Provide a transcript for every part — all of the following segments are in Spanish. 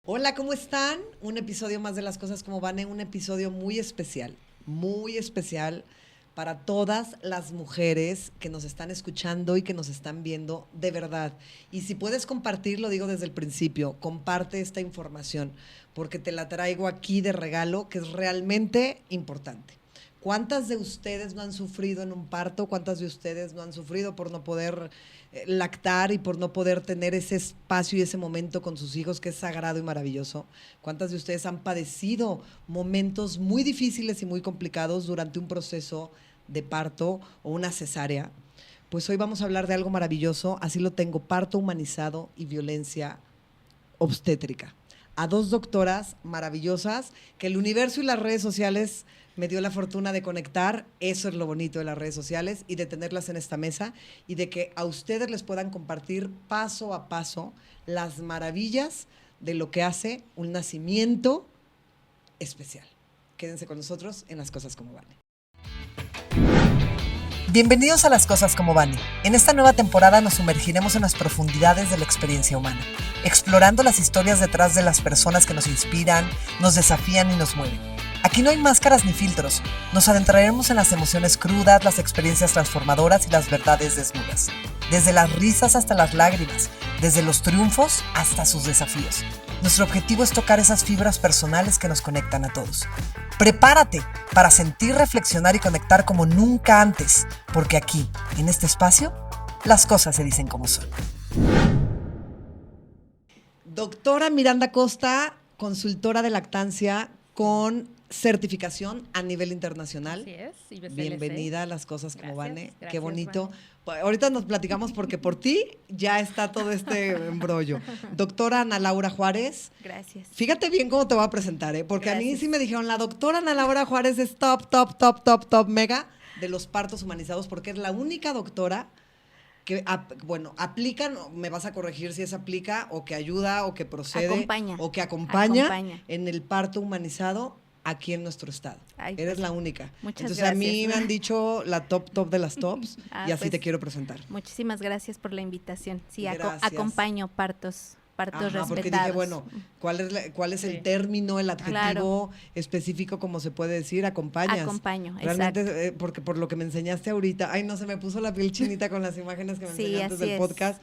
Hola, ¿cómo están? Un episodio más de Las Cosas Como Van, un episodio muy especial para todas las mujeres que nos están escuchando y que nos están viendo de verdad. Y si puedes compartir, lo digo desde el principio, comparte esta información, porque te la traigo aquí de regalo, que es realmente importante. ¿Cuántas de ustedes no han sufrido en un parto? ¿Cuántas de ustedes no han sufrido por no poder lactar y por no poder tener ese espacio y ese momento con sus hijos que es sagrado y maravilloso? ¿Cuántas de ustedes han padecido momentos muy difíciles y muy complicados durante un proceso de parto o una cesárea? Pues hoy vamos a hablar de algo maravilloso, así lo tengo, parto humanizado y violencia obstétrica. A dos doctoras maravillosas que el universo y las redes sociales me dio la fortuna de conectar. Eso es lo bonito de las redes sociales y de tenerlas en esta mesa y de que a ustedes les puedan compartir paso a paso las maravillas de lo que hace un nacimiento especial. Quédense con nosotros en Las Cosas Como Van. Bienvenidos a Las Cosas Como Van. En esta nueva temporada nos sumergiremos en las profundidades de la experiencia humana, explorando las historias detrás de las personas que nos inspiran, nos desafían y nos mueven. Aquí no hay máscaras ni filtros, nos adentraremos en las emociones crudas, las experiencias transformadoras y las verdades desnudas. Desde las risas hasta las lágrimas, desde los triunfos hasta sus desafíos. Nuestro objetivo es tocar esas fibras personales que nos conectan a todos. Prepárate para sentir, reflexionar y conectar como nunca antes, porque aquí, en este espacio, las cosas se dicen como son. Doctora Miranda Costa, consultora de lactancia con certificación a nivel internacional. Así es. Bienvenida a Las Cosas Como Van. Qué Gracias, bonito. Ahorita nos platicamos porque por ti ya está todo este embrollo. Doctora Ana Laura Juárez. Gracias. Fíjate bien cómo te voy a presentar, porque Gracias. a mí sí me dijeron, la doctora Ana Laura Juárez es top mega de los partos humanizados, porque es la única doctora que, aplica, me vas a corregir si es aplica, o que ayuda, o que procede, Acompaña. o que acompaña en el parto humanizado aquí en nuestro estado. Ay, Eres pues, la única. muchas Entonces gracias. A mí me han dicho la top de las tops y así pues, te quiero presentar. Muchísimas gracias por la invitación. Sí, Gracias. Acompaño partos respetados. Porque dije, bueno, ¿cuál es el término, el adjetivo específico, como se puede decir? Acompañas. Acompaño, realmente, porque por lo que me enseñaste ahorita, ay, no, se me puso la piel chinita con las imágenes que me enseñaste antes del podcast,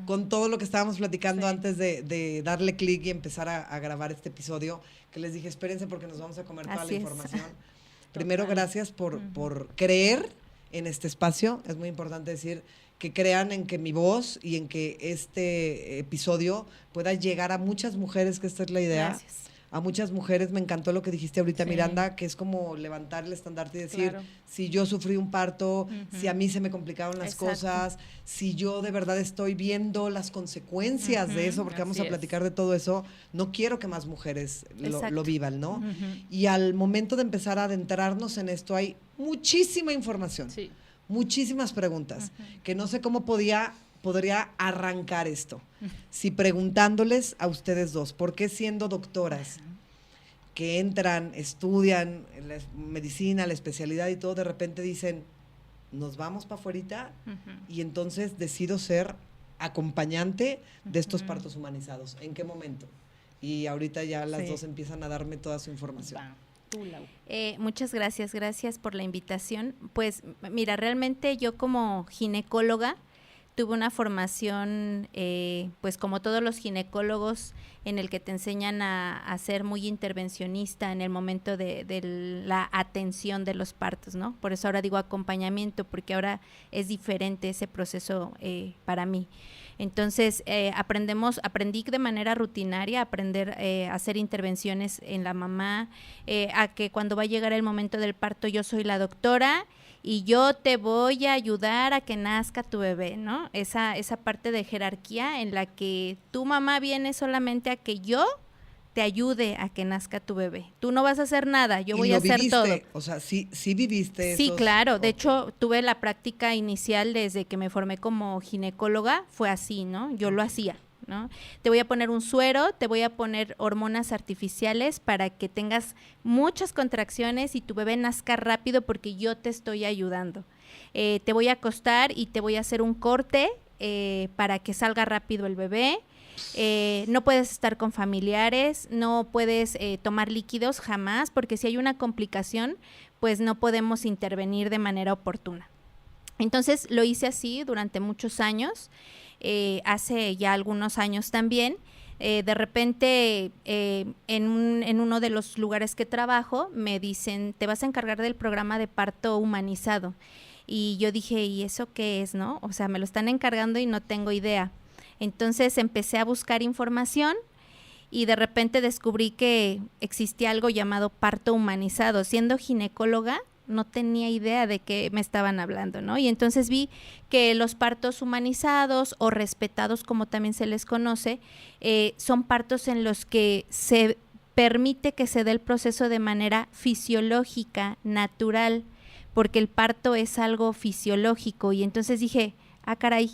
con todo lo que estábamos platicando antes de darle clic y empezar a grabar este episodio, que les dije, espérense porque nos vamos a comer toda la información. Primero, gracias por creer en este espacio. Es muy importante decir que crean en que mi voz y en que este episodio pueda llegar a muchas mujeres, que esta es la idea. Gracias. A muchas mujeres. Me encantó lo que dijiste ahorita, Miranda, que es como levantar el estandarte y decir, si yo sufrí un parto, si a mí se me complicaron las cosas, si yo de verdad estoy viendo las consecuencias de eso, porque vamos a platicar de todo eso, no quiero que más mujeres lo vivan, ¿no? Y al momento de empezar a adentrarnos en esto hay muchísima información. Muchísimas preguntas, que no sé cómo podría arrancar esto. Si preguntándoles a ustedes dos, ¿por qué siendo doctoras que entran, estudian la medicina, la especialidad y todo, de repente dicen, nos vamos para afuerita y entonces decido ser acompañante de estos partos humanizados? ¿En qué momento? Y ahorita ya las dos empiezan a darme toda su información. Muchas gracias por la invitación. Pues mira, realmente yo como ginecóloga tuve una formación, pues como todos los ginecólogos, en el que te enseñan a ser muy intervencionista en el momento de la atención de los partos, ¿no? Por eso ahora digo acompañamiento, porque ahora es diferente ese proceso para mí. Entonces, aprendí de manera rutinaria a hacer intervenciones en la mamá, a que cuando va a llegar el momento del parto yo soy la doctora y yo te voy a ayudar a que nazca tu bebé, ¿no? Esa parte de jerarquía en la que tu mamá viene solamente a que yo te ayude a que nazca tu bebé. Tú no vas a hacer nada, yo voy a hacer todo. O sea, sí viviste Sí, esos... claro. De hecho, tuve la práctica inicial desde que me formé como ginecóloga, fue así, ¿no? Yo lo hacía, ¿no? Te voy a poner un suero, te voy a poner hormonas artificiales para que tengas muchas contracciones y tu bebé nazca rápido porque yo te estoy ayudando. Te voy a acostar y te voy a hacer un corte para que salga rápido el bebé. no puedes estar con familiares, no puedes tomar líquidos jamás, porque si hay una complicación, pues no podemos intervenir de manera oportuna. Entonces lo hice así durante muchos años, hace ya algunos años también. De repente en uno de los lugares que trabajo me dicen, te vas a encargar del programa de parto humanizado. Y yo dije, ¿y eso qué es, no? O sea, me lo están encargando y no tengo idea. Entonces empecé a buscar información y de repente descubrí que existía algo llamado parto humanizado. Siendo ginecóloga, no tenía idea de qué me estaban hablando, ¿no? Y entonces vi que los partos humanizados o respetados, como también se les conoce, son partos en los que se permite que se dé el proceso de manera fisiológica, natural, porque el parto es algo fisiológico. Y entonces dije, caray,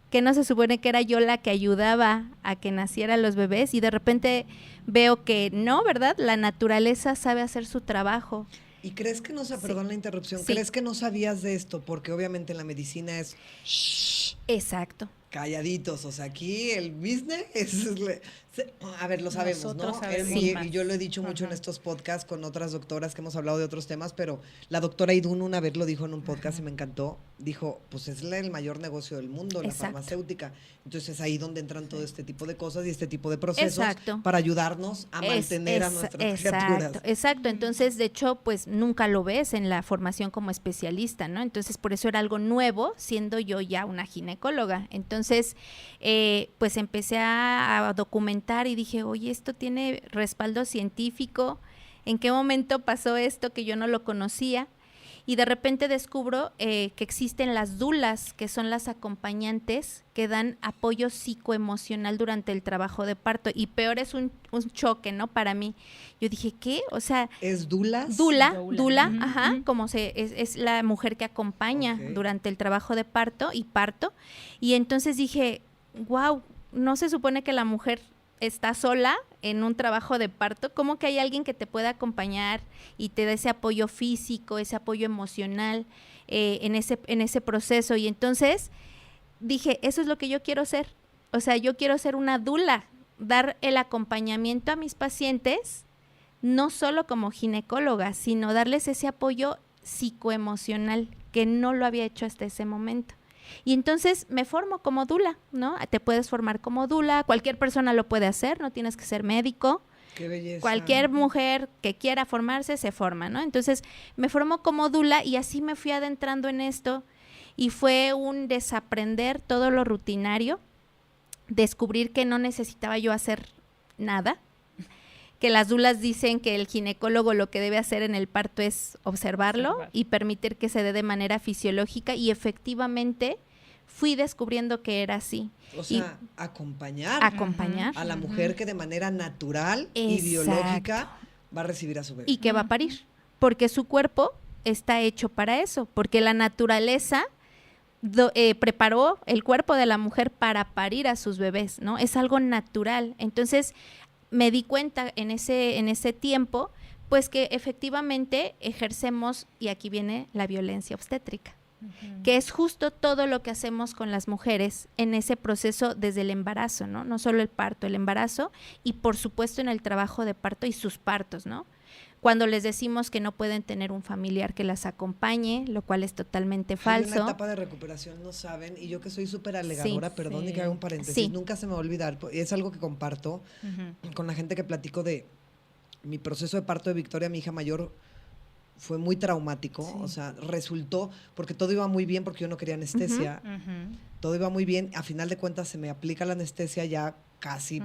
que no se supone que era yo la que ayudaba a que nacieran los bebés, y de repente veo que no, ¿verdad? La naturaleza sabe hacer su trabajo. ¿Y crees que no, perdón la interrupción, sí, crees que no sabías de esto? Porque obviamente en la medicina es exacto. Calladitos, o sea, aquí el business es, a ver, lo sabemos, nosotros ¿no? Sabemos Y yo lo he dicho mucho en estos podcasts con otras doctoras que hemos hablado de otros temas, pero la doctora Idún una vez lo dijo en un podcast y me encantó, dijo, pues es el mayor negocio del mundo, la farmacéutica. Entonces es ahí donde entran todo este tipo de cosas y este tipo de procesos para ayudarnos a mantener a nuestras criaturas. Exacto, entonces de hecho pues nunca lo ves en la formación como especialista, ¿no? Entonces por eso era algo nuevo, siendo yo ya una ginecóloga. Entonces pues empecé a documentar y dije, oye, esto tiene respaldo científico, ¿en qué momento pasó esto que yo no lo conocía? Y de repente descubro que existen las dulas, que son las acompañantes que dan apoyo psicoemocional durante el trabajo de parto. Y peor, es un choque, ¿no? Para mí. Yo dije, ¿qué? O sea... ¿Es dulas? Dula, ajá, como es la mujer que acompaña durante el trabajo de parto y parto. Y entonces dije, wow, no se supone que la mujer está sola en un trabajo de parto, ¿cómo que hay alguien que te pueda acompañar y te dé ese apoyo físico, ese apoyo emocional en ese proceso? Y entonces dije, eso es lo que yo quiero ser. O sea, yo quiero ser una dula, dar el acompañamiento a mis pacientes, no solo como ginecóloga, sino darles ese apoyo psicoemocional que no lo había hecho hasta ese momento. Y entonces me formo como dula, ¿no? Te puedes formar como dula, cualquier persona lo puede hacer, no tienes que ser médico. ¡Qué belleza! Cualquier mujer que quiera formarse, se forma, ¿no? Entonces me formo como dula y así me fui adentrando en esto y fue un desaprender todo lo rutinario, descubrir que no necesitaba yo hacer nada, que las dulas dicen que el ginecólogo lo que debe hacer en el parto es observarlo y permitir que se dé de manera fisiológica, y efectivamente fui descubriendo que era así. O sea, acompañar a la mujer que de manera natural y biológica va a recibir a su bebé. Y que va a parir, porque su cuerpo está hecho para eso, porque la naturaleza preparó el cuerpo de la mujer para parir a sus bebés, ¿no? Es algo natural. Entonces me di cuenta en ese tiempo, pues que efectivamente ejercemos, y aquí viene la violencia obstétrica, que es justo todo lo que hacemos con las mujeres en ese proceso desde el embarazo, ¿no? No solo el parto, el embarazo, y por supuesto en el trabajo de parto y sus partos, ¿no? Cuando les decimos que no pueden tener un familiar que las acompañe, lo cual es totalmente falso. Hay una etapa de recuperación, no saben, y yo que soy súper alegadora, perdón, y que haga un paréntesis, nunca se me va a olvidar, es algo que comparto con la gente que platico de mi proceso de parto de Victoria, mi hija mayor. Fue muy traumático, o sea, resultó, porque todo iba muy bien, porque yo no quería anestesia, todo iba muy bien, a final de cuentas se me aplica la anestesia ya casi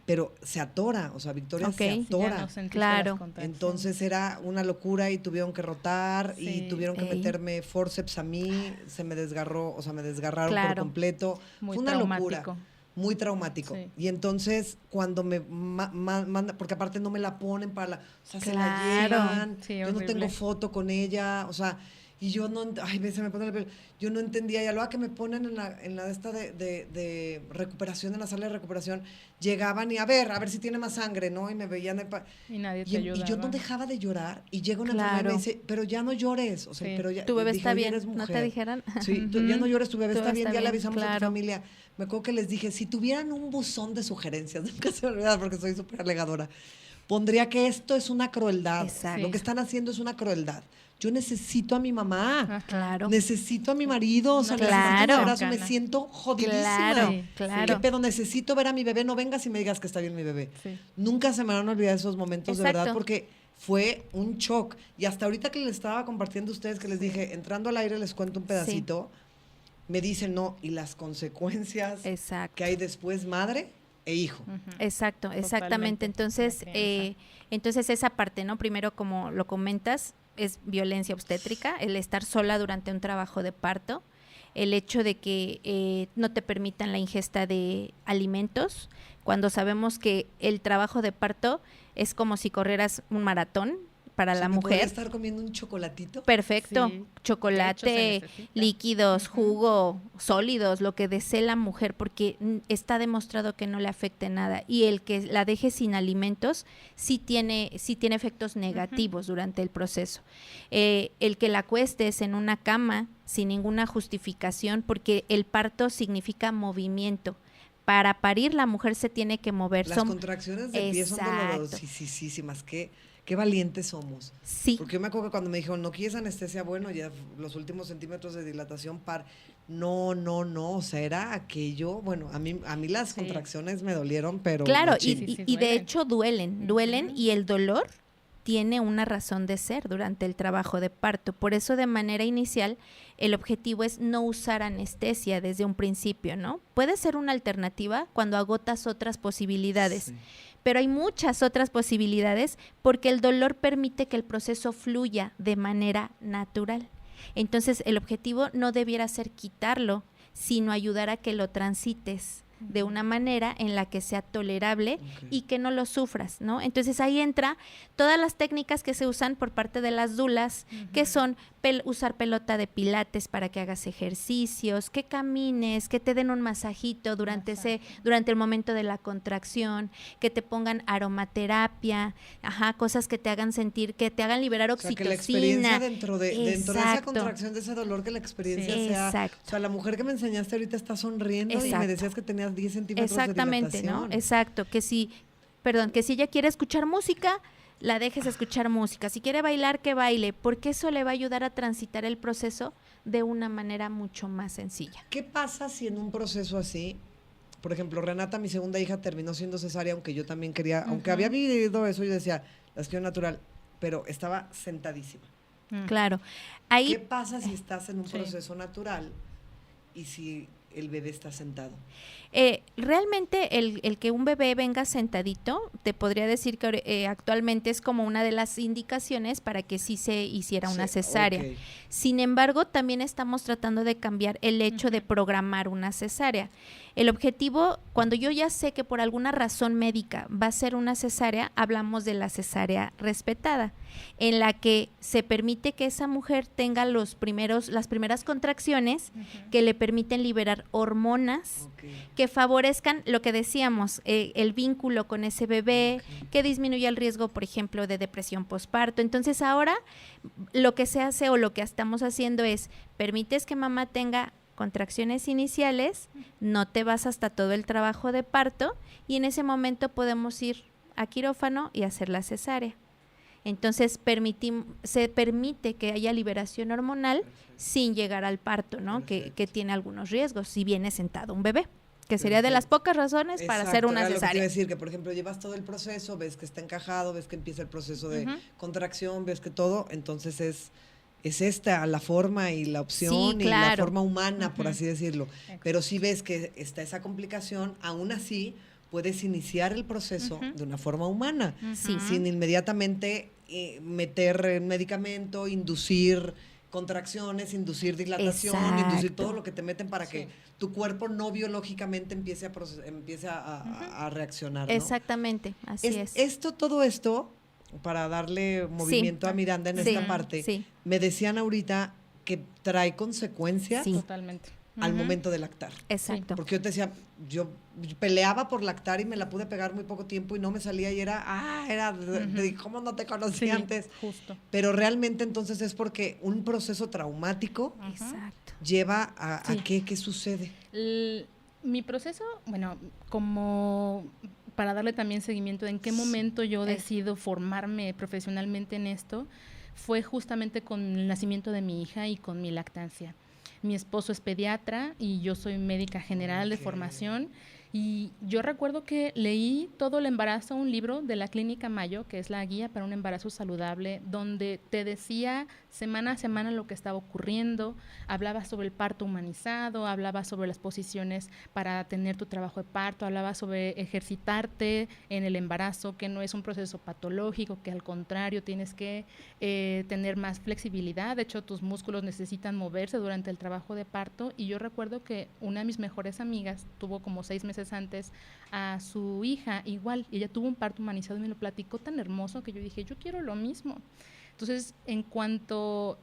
pero se atora, o sea, Victoria se atora. Claro. Entonces era una locura y tuvieron que rotar y tuvieron que meterme forceps a mí, se me desgarró, o sea, me desgarraron por completo. Muy fue una traumático. locura. Muy traumático. Sí. Y entonces, cuando me manda, porque aparte no me la ponen para la... O sea, se la llevan, yo no tengo foto con ella, o sea, Y yo no, ay, se me pone la piel. Yo no entendía. Y a lo que me ponen en la esta de recuperación, en la sala de recuperación, llegaban y a ver si tiene más sangre, ¿no? Y me veían. Y nadie te ayudaba. Y yo no dejaba de llorar. Y llega una enfermera y me dice, pero ya no llores. O sea, sí. pero ya. Tu bebé está bien, ¿no te dijeran? Sí, ya no llores, tu bebé está bien, ya le avisamos claro. a tu familia. Me acuerdo que les dije, si tuvieran un buzón de sugerencias, nunca se me olvida porque soy súper alegadora, pondría que esto es una crueldad. Exacto. Lo que están haciendo es una crueldad. Yo necesito a mi mamá. Claro. Necesito a mi marido. O sea, claro. un abrazo, me siento jodidísima. Claro, claro. ¿Qué pedo? Necesito ver a mi bebé. No vengas y me digas que está bien mi bebé. Sí. Nunca se me van a olvidar esos momentos, Exacto. de verdad, porque fue un shock. Y hasta ahorita que les estaba compartiendo a ustedes, que les dije, entrando al aire les cuento un pedacito, me dicen, no, y las consecuencias Exacto. que hay después, madre e hijo. Exacto, exactamente. Entonces, entonces esa parte, ¿no? Primero, como lo comentas, es violencia obstétrica, el estar sola durante un trabajo de parto, el hecho de que no te permitan la ingesta de alimentos, cuando sabemos que el trabajo de parto es como si corrieras un maratón para la mujer. ¿Podría estar comiendo un chocolatito? Perfecto, Sí. chocolate, De hecho, se necesita. líquidos, jugo, sólidos, lo que desee la mujer, porque está demostrado que no le afecte nada. Y el que la deje sin alimentos sí tiene efectos negativos durante el proceso. El que la acuestes en una cama sin ninguna justificación, porque el parto significa movimiento. Para parir la mujer se tiene que mover. Las contracciones de pie son dolorosísimas. Qué valientes somos. Sí. Porque yo me acuerdo que cuando me dijeron, no quieres anestesia, bueno, ya los últimos centímetros de dilatación, no, o sea, era aquello, bueno, a mí las contracciones me dolieron, pero claro, machín. y de hecho duelen, y el dolor tiene una razón de ser durante el trabajo de parto. Por eso, de manera inicial, el objetivo es no usar anestesia desde un principio, ¿no? Puede ser una alternativa cuando agotas otras posibilidades. Sí. Pero hay muchas otras posibilidades porque el dolor permite que el proceso fluya de manera natural. Entonces, el objetivo no debiera ser quitarlo, sino ayudar a que lo transites de una manera en la que sea tolerable y que no lo sufras, ¿no? Entonces ahí entra todas las técnicas que se usan por parte de las dulas, que son usar pelota de pilates para que hagas ejercicios, que camines, que te den un masajito durante el momento de la contracción, que te pongan aromaterapia, cosas que te hagan sentir, que te hagan liberar oxitocina. O sea, que la experiencia dentro de esa contracción, de ese dolor, que la experiencia sea... Exacto. O sea, la mujer que me enseñaste ahorita está sonriendo y me decías que tenías 10 centímetros de dilatación. ¿No? Exacto, que si ella quiere escuchar música, la dejes escuchar música. Si quiere bailar, que baile, porque eso le va a ayudar a transitar el proceso de una manera mucho más sencilla. ¿Qué pasa si en un proceso así, por ejemplo, Renata, mi segunda hija, terminó siendo cesárea, aunque yo también quería, aunque había vivido eso, yo decía, la quiero natural, pero estaba sentadísima. Claro. ¿Qué pasa si estás en un proceso natural y si el bebé está sentado? Realmente el que un bebé venga sentadito, te podría decir que actualmente es como una de las indicaciones para que sí se hiciera una cesárea. Okay. Sin embargo, también estamos tratando de cambiar el hecho de programar una cesárea. El objetivo, cuando yo ya sé que por alguna razón médica va a ser una cesárea, hablamos de la cesárea respetada, en la que se permite que esa mujer tenga las primeras contracciones que le permiten liberar hormonas que favorezcan lo que decíamos, el vínculo con ese bebé, que disminuya el riesgo, por ejemplo, de depresión posparto. Entonces ahora lo que se hace o lo que estamos haciendo es, permites que mamá tenga contracciones iniciales, no te vas hasta todo el trabajo de parto y en ese momento podemos ir a quirófano y hacer la cesárea. Entonces se permite que haya liberación hormonal sin llegar al parto, ¿no? Que tiene algunos riesgos si viene sentado un bebé, que sería de las pocas razones para hacer una cesárea. Lo que quiero decir, que por ejemplo llevas todo el proceso, ves que está encajado, ves que empieza el proceso de contracción, ves que todo, entonces es esta la forma y la opción y la forma humana, por así decirlo. Pero si ves que está esa complicación, aún así puedes iniciar el proceso de una forma humana, sin inmediatamente meter medicamento, inducir contracciones, inducir dilatación, inducir todo lo que te meten para que tu cuerpo no biológicamente empiece a reaccionar, ¿no? Exactamente, así es. Todo esto, para darle movimiento a Miranda en esta parte, me decían ahorita que trae consecuencias Totalmente. al momento de lactar. Exacto. Porque yo te decía, yo peleaba por lactar y me la pude pegar muy poco tiempo y no me salía y ¿cómo no te conocí antes? Justo. Pero realmente entonces es porque un proceso traumático Exacto. lleva a ¿qué sucede? Mi proceso, bueno, como para darle también seguimiento de en qué momento yo decido formarme profesionalmente en esto, fue justamente con el nacimiento de mi hija y con mi lactancia. Mi esposo es pediatra y yo soy médica general de formación. Y yo recuerdo que leí todo el embarazo, un libro de la Clínica Mayo, que es la guía para un embarazo saludable, donde te decía semana a semana lo que estaba ocurriendo, hablaba sobre el parto humanizado, hablaba sobre las posiciones para tener tu trabajo de parto, hablaba sobre ejercitarte en el embarazo, que no es un proceso patológico, que al contrario tienes que tener más flexibilidad. De hecho, tus músculos necesitan moverse durante el trabajo de parto. Y yo recuerdo que una de mis mejores amigas tuvo como 6 meses antes a su hija igual, y ella tuvo un parto humanizado y me lo platicó tan hermoso que yo dije, yo quiero lo mismo. Entonces, en cuanto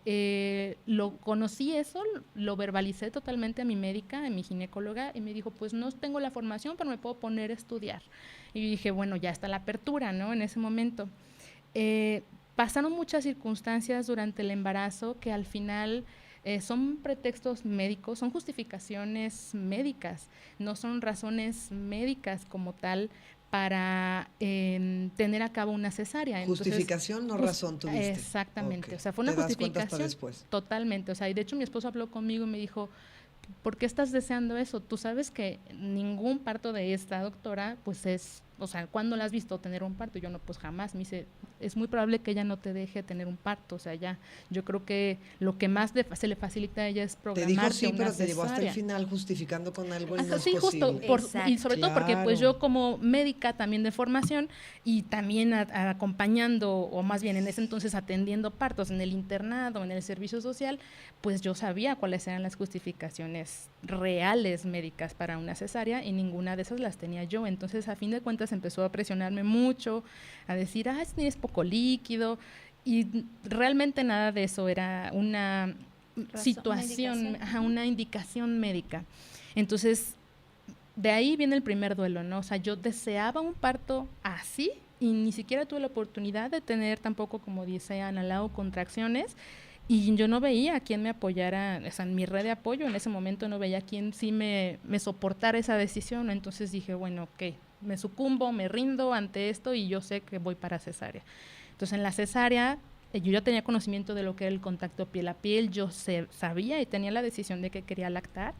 lo conocí eso, lo verbalicé totalmente a mi médica, a mi ginecóloga, y me dijo, pues no tengo la formación, pero me puedo poner a estudiar. Y yo dije, bueno, ya está la apertura, ¿no? En ese momento. Pasaron muchas circunstancias durante el embarazo que al final son pretextos médicos, son justificaciones médicas, no son razones médicas como tal para tener a cabo una cesárea. Justificación, no razón tuviste. Exactamente, Okay. O sea, fue una justificación totalmente, o sea, y de hecho mi esposo habló conmigo y me dijo, ¿por qué estás deseando eso? Tú sabes que ningún parto de esta doctora, pues es, o sea, ¿cuándo la has visto tener un parto? Yo no, pues jamás. Me dice, es muy probable que ella no te deje tener un parto, o sea, ya, yo creo que lo que más se le facilita a ella es programarse una cesárea. Te dijo sí, pero te llevó hasta el final justificando con algo no es sí, posible. Justo, y sobre todo porque pues yo como médica también de formación y también acompañando, o más bien en ese entonces atendiendo partos en el internado, en el servicio social, pues yo sabía cuáles eran las justificaciones reales médicas para una cesárea y ninguna de esas las tenía yo. Entonces, a fin de cuentas, empezó a presionarme mucho, a decir, tienes poco líquido, y realmente nada de eso, era una situación, una indicación médica. Entonces, de ahí viene el primer duelo, ¿no? O sea, yo deseaba un parto así y ni siquiera tuve la oportunidad de tener tampoco, como dice Ana Lau, contracciones. Y yo no veía a quién me apoyara, o sea, en mi red de apoyo en ese momento no veía a quién sí me soportara esa decisión. Entonces dije, bueno, ok, me sucumbo, me rindo ante esto y yo sé que voy para cesárea. Entonces en la cesárea yo ya tenía conocimiento de lo que era el contacto piel a piel, yo sabía y tenía la decisión de que quería lactar.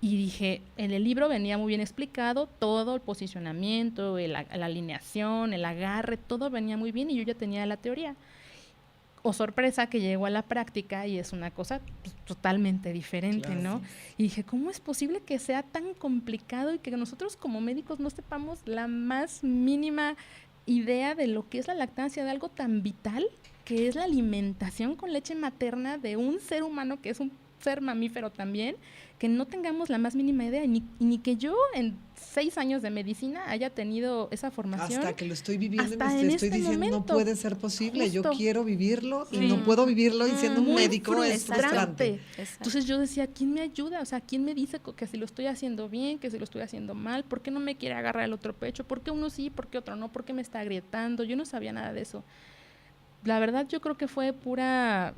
Y dije, en el libro venía muy bien explicado todo, el posicionamiento, la alineación, el agarre, todo venía muy bien y yo ya tenía la teoría. O sorpresa que llegó a la práctica y es una cosa pues, totalmente diferente, claro, ¿no? Sí. Y dije, ¿cómo es posible que sea tan complicado y que nosotros como médicos no sepamos la más mínima idea de lo que es la lactancia, de algo tan vital que es la alimentación con leche materna de un ser humano que es un ser mamífero también, que no tengamos la más mínima idea, ni que yo en 6 años de medicina haya tenido esa formación. Hasta que lo estoy viviendo y me estoy diciendo, momento, no puede ser posible, justo, yo quiero vivirlo y no puedo vivirlo y siendo un médico es frustrante. Entonces yo decía, ¿quién me ayuda? O sea, ¿quién me dice que si lo estoy haciendo bien, que si lo estoy haciendo mal? ¿Por qué no me quiere agarrar el otro pecho? ¿Por qué uno sí, por qué otro no? ¿Por qué me está agrietando? Yo no sabía nada de eso. La verdad yo creo que fue pura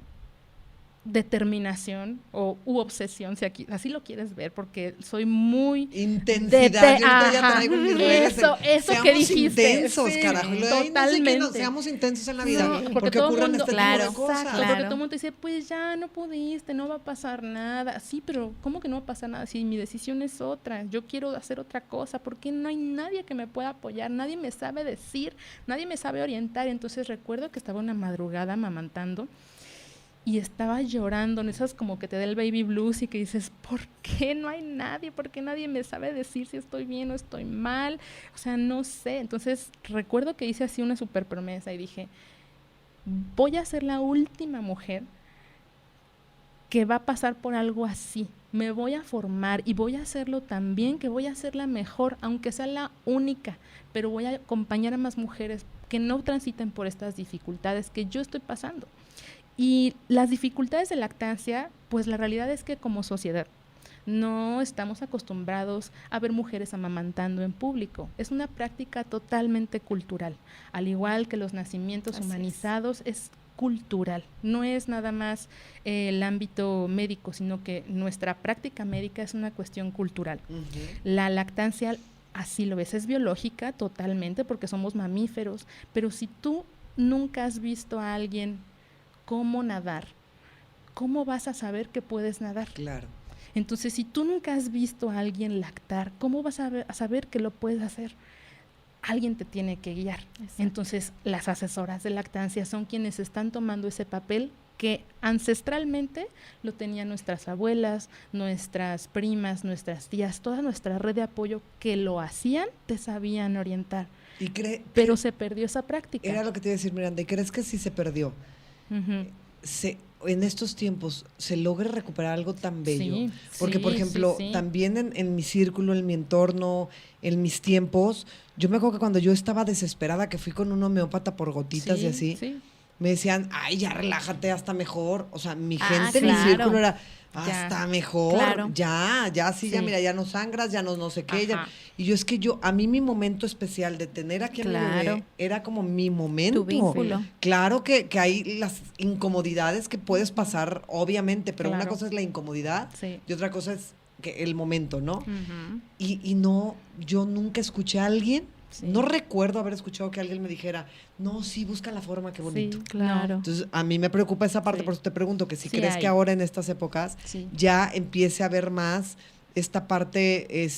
determinación u obsesión, si aquí, así lo quieres ver, porque soy muy intensidad, yo ahorita ya traigo mis redes eso que dijiste, intensos, carajo, totalmente, no seamos intensos en la vida, porque ocurren este tipo de cosas, porque todo el mundo dice, pues ya no pudiste, no va a pasar nada, sí, pero ¿cómo que no va a pasar nada? Si mi decisión es otra, yo quiero hacer otra cosa, porque no hay nadie que me pueda apoyar, nadie me sabe decir, nadie me sabe orientar. Entonces recuerdo que estaba una madrugada amamantando y estaba llorando, en esas como que te da el baby blues y que dices, ¿por qué no hay nadie? ¿Por qué nadie me sabe decir si estoy bien o estoy mal? O sea, no sé. Entonces recuerdo que hice así una super promesa y dije, voy a ser la última mujer que va a pasar por algo así. Me voy a formar y voy a hacerlo tan bien que voy a ser la mejor, aunque sea la única, pero voy a acompañar a más mujeres que no transiten por estas dificultades que yo estoy pasando. Y las dificultades de lactancia, pues la realidad es que como sociedad no estamos acostumbrados a ver mujeres amamantando en público. Es una práctica totalmente cultural, al igual que los nacimientos humanizados, es cultural, no es nada más el ámbito médico, sino que nuestra práctica médica es una cuestión cultural. La lactancia así lo ves, es biológica totalmente porque somos mamíferos, pero si tú nunca has visto a alguien cómo nadar, ¿cómo vas a saber que puedes nadar? Claro. Entonces, si tú nunca has visto a alguien lactar, ¿cómo vas a saber que lo puedes hacer? Alguien te tiene que guiar. Exacto. Entonces, las asesoras de lactancia son quienes están tomando ese papel que ancestralmente lo tenían nuestras abuelas, nuestras primas, nuestras tías, toda nuestra red de apoyo que lo hacían, te sabían orientar. Pero se perdió esa práctica. Era lo que te iba a decir, Miranda, ¿y crees que si se perdió? En estos tiempos se logra recuperar algo tan bello. Sí, porque, por ejemplo, también en mi círculo, en mi entorno, en mis tiempos, yo me acuerdo que cuando yo estaba desesperada, que fui con un homeópata por gotitas y así, me decían, ay, ya relájate, hasta mejor. O sea, mi gente en mi círculo era, hasta mejor, ya, mira, ya no sangras, ya no sé qué. Ya. Y yo a mí mi momento especial de tener aquí a mi bebé era como mi momento. Tu vínculo. Claro que hay las incomodidades que puedes pasar, obviamente, pero una cosa es la incomodidad y otra cosa es el momento, ¿no? Y no, yo nunca escuché a alguien, no recuerdo haber escuchado que alguien me dijera, no, sí, busca la forma, qué bonito. Sí, claro. Entonces, a mí me preocupa esa parte, por eso te pregunto, que si crees que ahora en estas épocas ya empiece a haber más esta parte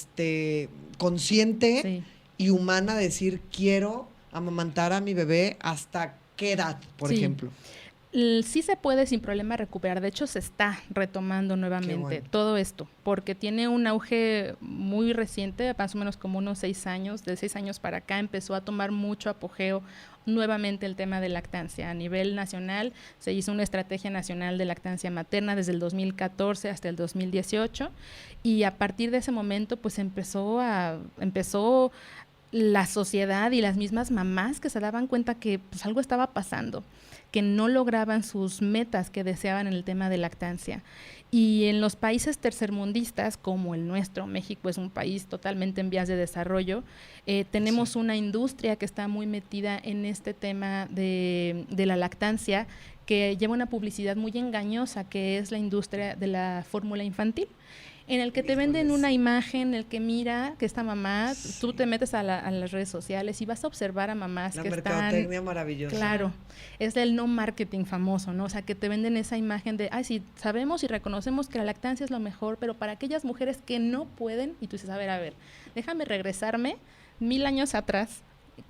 consciente y humana de decir, quiero amamantar a mi bebé hasta qué edad, por ejemplo. Sí se puede sin problema recuperar, de hecho se está retomando nuevamente todo esto, porque tiene un auge muy reciente, más o menos como unos 6 años, de 6 años para acá empezó a tomar mucho apogeo nuevamente el tema de lactancia. A nivel nacional se hizo una estrategia nacional de lactancia materna desde el 2014 hasta el 2018 y a partir de ese momento pues empezó la sociedad y las mismas mamás que se daban cuenta que pues algo estaba pasando, que no lograban sus metas que deseaban en el tema de lactancia. Y en los países tercermundistas, como el nuestro, México es un país totalmente en vías de desarrollo, tenemos una industria que está muy metida en este tema de la lactancia, que lleva una publicidad muy engañosa, que es la industria de la fórmula infantil, en el que te venden una imagen, en el que mira que esta mamá, tú te metes a las redes sociales y vas a observar a mamás que están... La mercadotecnia maravillosa. Claro, es el no marketing famoso, ¿no? O sea, que te venden esa imagen de, sí, sabemos y reconocemos que la lactancia es lo mejor, pero para aquellas mujeres que no pueden, y tú dices, a ver, déjame regresarme 1000 años atrás,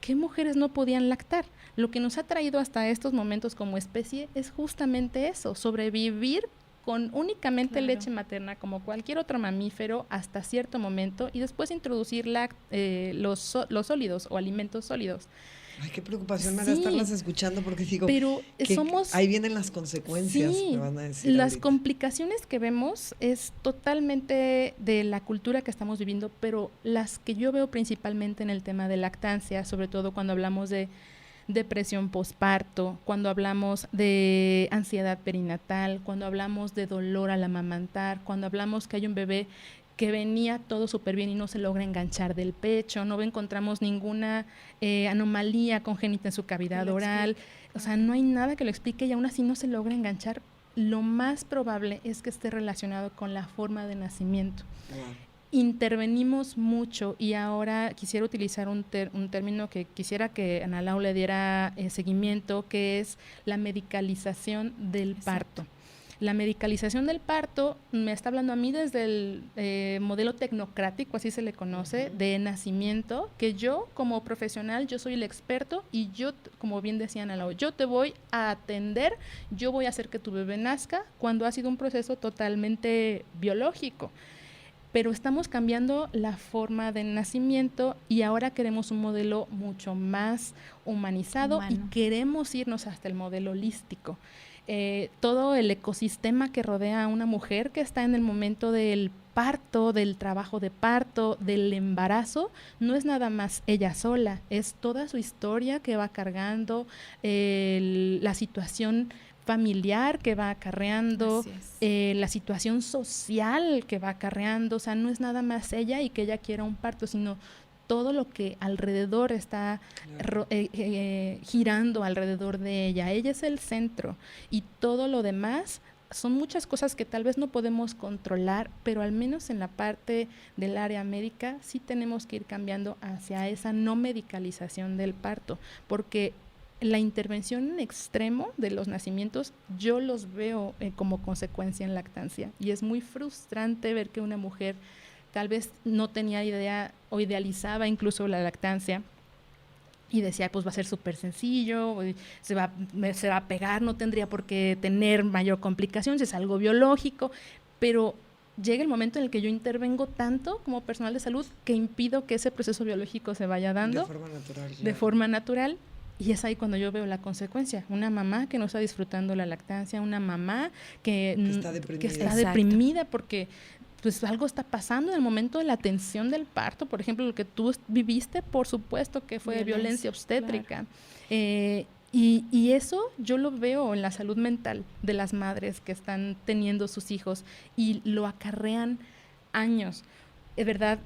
¿qué mujeres no podían lactar? Lo que nos ha traído hasta estos momentos como especie es justamente eso, sobrevivir con únicamente leche materna como cualquier otro mamífero hasta cierto momento y después introducir los sólidos o alimentos sólidos. Ay, qué preocupación me da estarlas escuchando porque digo, pero ahí vienen las consecuencias, me van a decir. Las complicaciones que vemos es totalmente de la cultura que estamos viviendo, pero las que yo veo principalmente en el tema de lactancia, sobre todo cuando hablamos de depresión posparto, cuando hablamos de ansiedad perinatal, cuando hablamos de dolor al amamantar, cuando hablamos que hay un bebé que venía todo súper bien y no se logra enganchar del pecho, no encontramos ninguna anomalía congénita en su cavidad oral, o sea, no hay nada que lo explique y aún así no se logra enganchar, lo más probable es que esté relacionado con la forma de nacimiento. Intervenimos mucho y ahora quisiera utilizar un término que quisiera que Ana Lau le diera seguimiento, que es la medicalización del parto. La medicalización del parto me está hablando a mí desde el modelo tecnocrático, así se le conoce, de nacimiento, que yo como profesional, yo soy el experto y yo, como bien decía Ana Lau, yo te voy a atender, yo voy a hacer que tu bebé nazca cuando ha sido un proceso totalmente biológico. Pero estamos cambiando la forma de nacimiento y ahora queremos un modelo mucho más humanizado y queremos irnos hasta el modelo holístico. Todo el ecosistema que rodea a una mujer que está en el momento del parto, del trabajo de parto, del embarazo, no es nada más ella sola, es toda su historia que va cargando, la situación familiar que va acarreando, la situación social que va acarreando, o sea, no es nada más ella y que ella quiera un parto, sino todo lo que alrededor está girando alrededor de ella. Ella es el centro y todo lo demás son muchas cosas que tal vez no podemos controlar, pero al menos en la parte del área médica sí tenemos que ir cambiando hacia esa no medicalización del parto, porque la intervención en extremo de los nacimientos yo los veo como consecuencia en lactancia, y es muy frustrante ver que una mujer tal vez no tenía idea o idealizaba incluso la lactancia y decía, pues va a ser súper sencillo, se va a pegar, no tendría por qué tener mayor complicación, si es algo biológico, pero llega el momento en el que yo intervengo tanto como personal de salud que impido que ese proceso biológico se vaya dando de forma natural. Y es ahí cuando yo veo la consecuencia. Una mamá que no está disfrutando la lactancia, una mamá que está deprimida porque pues algo está pasando en el momento de la atención del parto. Por ejemplo, lo que tú viviste, por supuesto que fue violencia obstétrica. Claro. Y eso yo lo veo en la salud mental de las madres que están teniendo sus hijos y lo acarrean años. De verdad,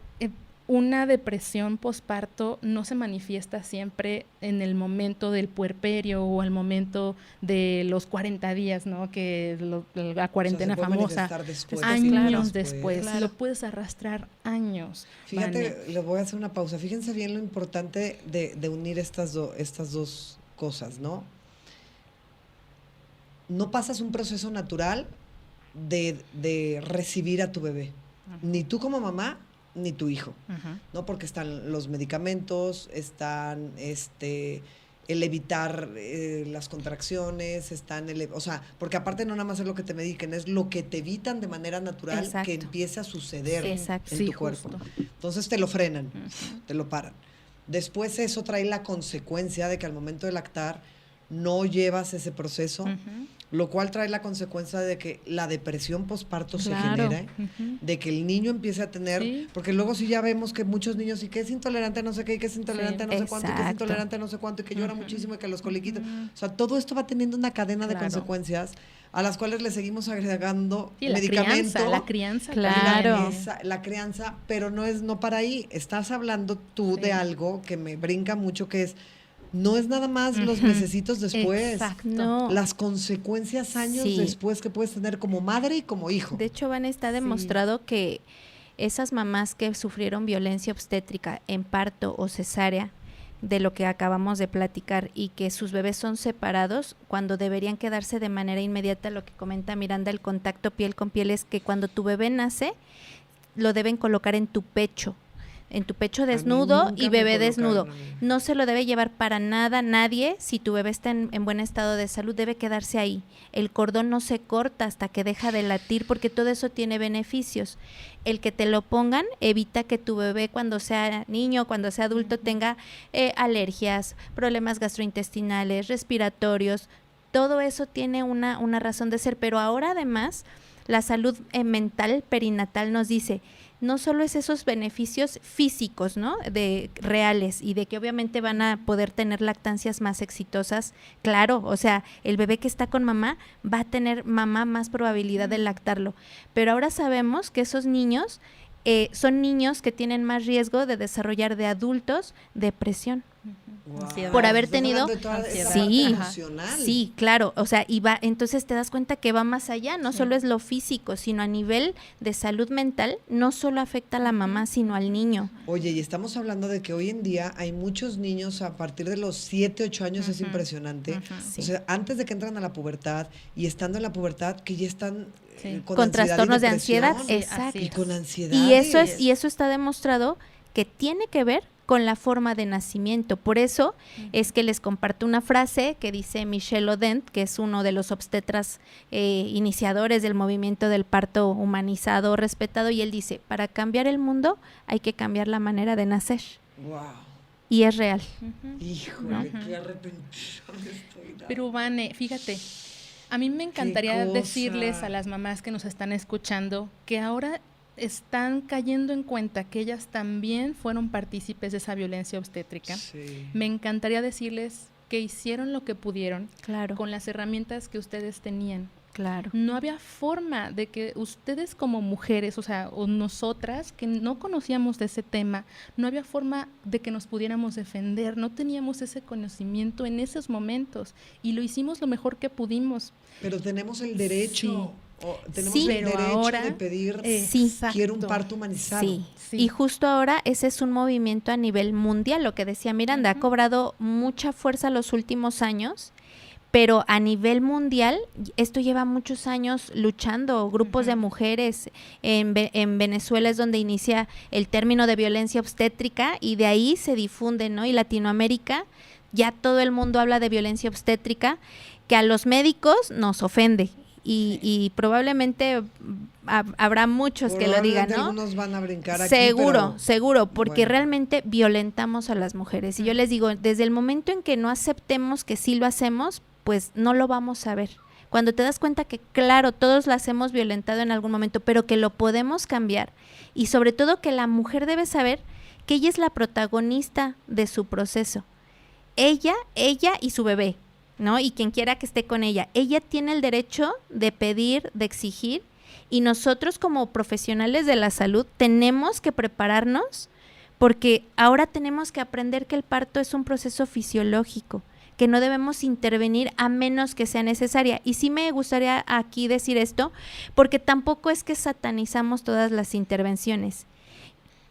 una depresión posparto no se manifiesta siempre en el momento del puerperio o el momento de los 40 días, ¿no? Que la cuarentena famosa, después, años después, claro. Lo puedes arrastrar años. Fíjate, le voy a hacer una pausa. Fíjense bien lo importante de unir estas dos cosas, ¿no? No pasas un proceso natural de recibir a tu bebé, ni tú como mamá, ni tu hijo, ¿no? Porque están los medicamentos, están el evitar las contracciones, o sea, porque aparte no nada más es lo que te mediquen, es lo que te evitan de manera natural. Exacto. Que empiece a suceder en tu cuerpo. Justo. Entonces te lo frenan, te lo paran. Después eso trae la consecuencia de que al momento de lactar no llevas ese proceso, lo cual trae la consecuencia de que la depresión posparto se genera, de que el niño empiece a tener, porque luego sí ya vemos que muchos niños, y que es intolerante a no sé qué, y que es intolerante a no sé cuánto, y que es intolerante a no sé cuánto, y que llora muchísimo, y que los coliquitos, o sea, todo esto va teniendo una cadena de consecuencias a las cuales le seguimos agregando medicamento. La crianza, claro. La crianza, pero no para ahí. Estás hablando tú de algo que me brinca mucho, que es, no es nada más los mesecitos después. Exacto. No. Las consecuencias años después que puedes tener como madre y como hijo. De hecho, Van, está demostrado que esas mamás que sufrieron violencia obstétrica en parto o cesárea, de lo que acabamos de platicar, y que sus bebés son separados, cuando deberían quedarse de manera inmediata, lo que comenta Miranda, el contacto piel con piel, es que cuando tu bebé nace, lo deben colocar en tu pecho desnudo y bebé desnudo. No se lo debe llevar para nada nadie. Si tu bebé está en buen estado de salud, debe quedarse ahí. El cordón no se corta hasta que deja de latir, porque todo eso tiene beneficios. El que te lo pongan evita que tu bebé, cuando sea niño, cuando sea adulto, tenga alergias, problemas gastrointestinales, respiratorios. Todo eso tiene una razón de ser. Pero ahora además la salud mental perinatal nos dice, no solo es esos beneficios físicos, ¿no? De reales, y de que obviamente van a poder tener lactancias más exitosas, claro, o sea, el bebé que está con mamá va a tener mamá más probabilidad de lactarlo, pero ahora sabemos que esos niños son niños que tienen más riesgo de desarrollar de adultos depresión. Wow. Por haber tenido sí, claro, o sea, y va, entonces te das cuenta que va más allá, no solo es lo físico, sino a nivel de salud mental, no solo afecta a la mamá, sino al niño. Oye, y estamos hablando de que hoy en día hay muchos niños a partir de los 7, 8 años, es impresionante, o sea, antes de que entran a la pubertad y estando en la pubertad, que ya están con trastornos de ansiedad, exacto. Y con ansiedad. Y eso está demostrado que tiene que ver con la forma de nacimiento. Por eso es que les comparto una frase que dice Michel Odent, que es uno de los obstetras iniciadores del movimiento del parto humanizado, respetado, y él dice, para cambiar el mundo hay que cambiar la manera de nacer. Wow. Y es real. Híjole, qué arrepentida estoy. Pero Vane, fíjate, a mí me encantaría decirles a las mamás que nos están escuchando que ahora están cayendo en cuenta que ellas también fueron partícipes de esa violencia obstétrica. Sí. Me encantaría decirles que hicieron lo que pudieron con las herramientas que ustedes tenían. Claro. No había forma de que ustedes como mujeres, o nosotras que no conocíamos de ese tema, no había forma de que nos pudiéramos defender, no teníamos ese conocimiento en esos momentos y lo hicimos lo mejor que pudimos. Pero tenemos el derecho, tenemos el derecho ahora, de pedir, quiero un parto humanizado. Sí. Y justo ahora ese es un movimiento a nivel mundial, lo que decía Miranda, ha cobrado mucha fuerza los últimos años. Pero a nivel mundial, esto lleva muchos años luchando, grupos de mujeres, en Venezuela es donde inicia el término de violencia obstétrica y de ahí se difunde, ¿no? Y Latinoamérica, ya todo el mundo habla de violencia obstétrica, que a los médicos nos ofende y probablemente habrá muchos que lo digan, ¿no? Algunos van a brincar aquí, seguro, porque realmente violentamos a las mujeres. Y yo les digo, desde el momento en que no aceptemos que sí lo hacemos, pues no lo vamos a ver. Cuando te das cuenta que, claro, todos las hemos violentado en algún momento, pero que lo podemos cambiar y sobre todo que la mujer debe saber que ella es la protagonista de su proceso. Ella y su bebé, ¿no? Y quien quiera que esté con ella. Ella tiene el derecho de pedir, de exigir y nosotros como profesionales de la salud tenemos que prepararnos porque ahora tenemos que aprender que el parto es un proceso fisiológico, que no debemos intervenir a menos que sea necesaria. Y sí me gustaría aquí decir esto, porque tampoco es que satanizamos todas las intervenciones.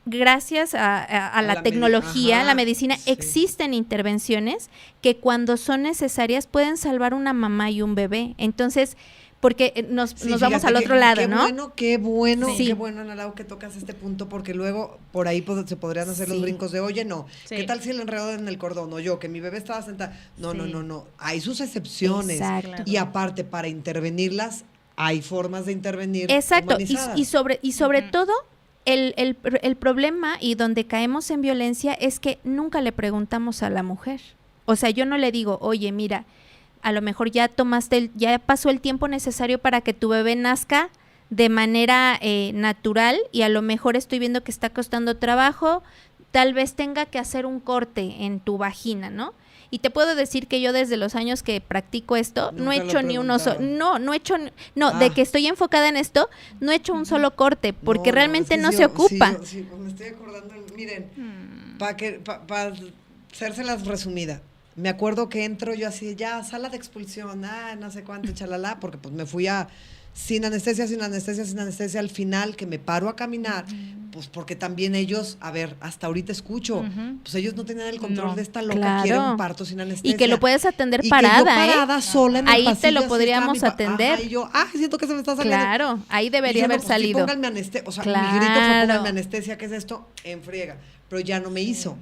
Gracias a la tecnología, la medicina, existen intervenciones que cuando son necesarias pueden salvar una mamá y un bebé. Entonces, porque nos vamos al otro lado, ¿no? Qué bueno, Ana Lau, que tocas este punto, porque luego por ahí se podrían hacer los brincos de, oye, no, ¿qué tal si el enredo en el cordón? O yo, que mi bebé estaba sentada. No, hay sus excepciones. Exacto. Y aparte, para intervenirlas, hay formas de intervenir. Exacto, y sobre todo, el problema y donde caemos en violencia es que nunca le preguntamos a la mujer. O sea, yo no le digo, oye, mira, a lo mejor ya ya pasó el tiempo necesario para que tu bebé nazca de manera natural y a lo mejor estoy viendo que está costando trabajo, tal vez tenga que hacer un corte en tu vagina, ¿no? Y te puedo decir que yo desde los años que practico esto, no he hecho ni uno solo, de que estoy enfocada en esto, no he hecho un solo corte, porque realmente no se ocupa. Sí, me estoy acordando, miren, para hacérselas resumida. Me acuerdo que entro yo así, ya, sala de expulsión, no sé cuánto, chalala, porque pues me fui sin anestesia, al final que me paro a caminar, pues porque también ellos, a ver, hasta ahorita escucho, pues ellos no tenían el control de esta loca, quiere un parto sin anestesia. Y que lo puedes atender y parada, que yo parada sola en el pasillo, ahí te lo podríamos atender. Y yo, siento que se me está saliendo. Claro, ahí debería haber salido. Pónganme anestesia, o sea, mi grito fue pónganme anestesia, ¿qué es esto? En friega, pero ya no me hizo.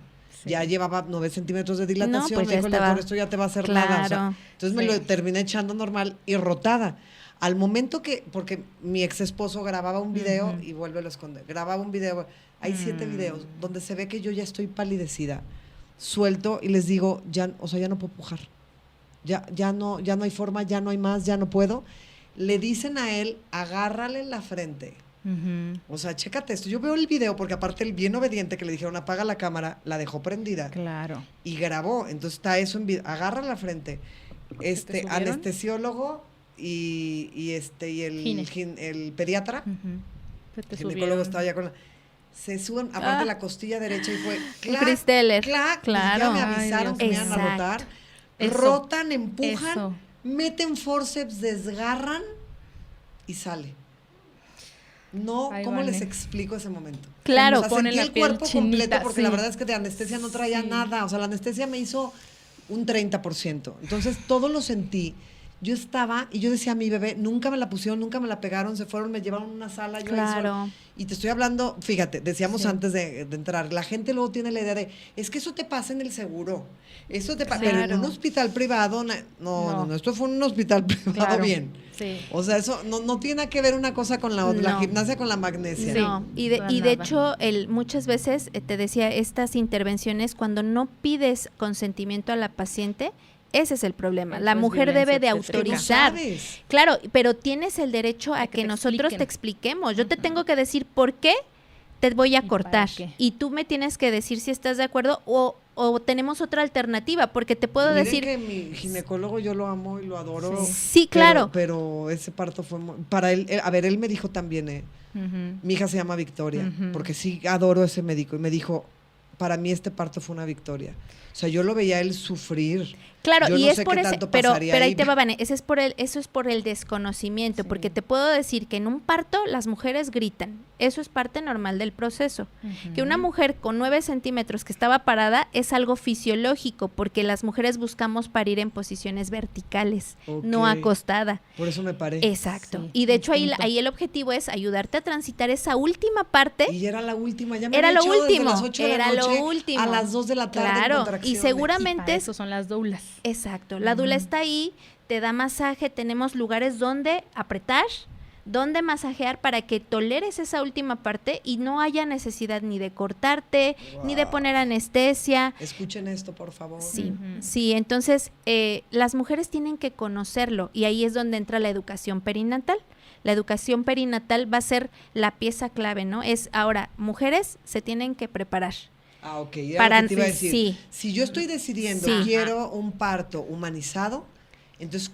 Ya llevaba 9 centímetros de dilatación, pues me dijo, por esto ya te va a hacer nada. O sea, entonces me lo terminé echando normal y rotada. Al momento porque mi ex esposo grababa un video y vuelve a lo esconder, grababa un video, hay 7 videos donde se ve que yo ya estoy palidecida, suelto y les digo, ya no puedo pujar, ya no hay forma, ya no hay más, ya no puedo. Le dicen a él, agárrale la frente. O sea, chécate esto. Yo veo el video porque aparte el bien obediente que le dijeron apaga la cámara, la dejó prendida. Claro. Y grabó. Entonces está eso en video. Agarra la frente. Anestesiólogo y el pediatra. El ginecólogo estaba ya con se suben, aparte la costilla derecha y fue clac, claro. Ya me avisaron que me iban a rotar. Rotan, empujan, meten forceps, desgarran y sale. No, ¿cómo les explico ese momento? Claro, o sea, sentí el cuerpo completo porque la verdad es que de anestesia no traía nada. O sea, la anestesia me hizo un 30%. Entonces, todo lo sentí. Yo estaba y yo decía a mi bebé, nunca me la pusieron, nunca me la pegaron, se fueron, me llevaron a una sala. Claro. Y te estoy hablando, fíjate, decíamos antes de entrar, la gente luego tiene la idea de, es que eso te pasa en el seguro. Eso te pasa, pero en un hospital privado, no, esto fue en un hospital privado bien. Sí. O sea, eso no tiene nada que ver una cosa con la otra, la gimnasia con la magnesia. No, y de hecho, muchas veces, te decía, estas intervenciones, cuando no pides consentimiento a la paciente, ese es el problema. La mujer debe de autorizar. Claro, pero tienes el derecho a que nosotros te expliquemos. Yo te tengo que decir por qué te voy a cortar. Y tú me tienes que decir si estás de acuerdo o o tenemos otra alternativa, porque te puedo decir que mi ginecólogo yo lo amo y lo adoro. Sí, claro. Pero ese parto fue para él, a ver, él me dijo también, mi hija se llama Victoria, porque sí adoro ese médico, y me dijo, para mí este parto fue una victoria. O sea, yo lo veía a él sufrir. Claro, yo y no es sé por qué ese, tanto pero pasaría ahí te va, Vane, eso es por el desconocimiento, porque te puedo decir que en un parto las mujeres gritan, eso es parte normal del proceso. Que una mujer con 9 centímetros que estaba parada es algo fisiológico, porque las mujeres buscamos parir en posiciones verticales, no acostada. Por eso me paré. Exacto. Sí, y de hecho ahí el objetivo es ayudarte a transitar esa última parte. Y era la última, ya me era había lo echado último, desde las 8 de la noche a las 2 de la tarde. Claro, y seguramente eso son las doulas. Exacto, la doula está ahí, te da masaje, tenemos lugares donde apretar, donde masajear para que toleres esa última parte y no haya necesidad ni de cortarte, ni de poner anestesia. Escuchen esto, por favor. Sí, sí, entonces las mujeres tienen que conocerlo y ahí es donde entra la educación perinatal. La educación perinatal va a ser la pieza clave, ¿no? Es ahora, mujeres se tienen que preparar. Ah, ok. Para, lo que te iba a decir. Sí. Si yo estoy decidiendo, quiero un parto humanizado, entonces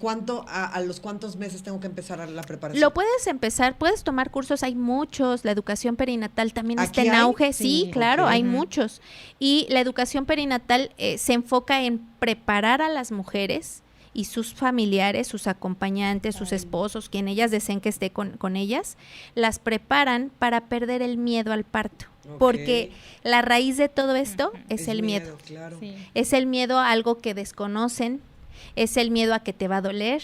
¿a los cuántos meses tengo que empezar la preparación? Lo puedes empezar, puedes tomar cursos, hay muchos, la educación perinatal también está en auge, sí, claro, hay muchos. Y la educación perinatal se enfoca en preparar a las mujeres y sus familiares, sus acompañantes, sus esposos, quien ellas deseen que esté con ellas, las preparan para perder el miedo al parto. Porque la raíz de todo esto es el miedo. Claro. Sí. Es el miedo a algo que desconocen, es el miedo a que te va a doler,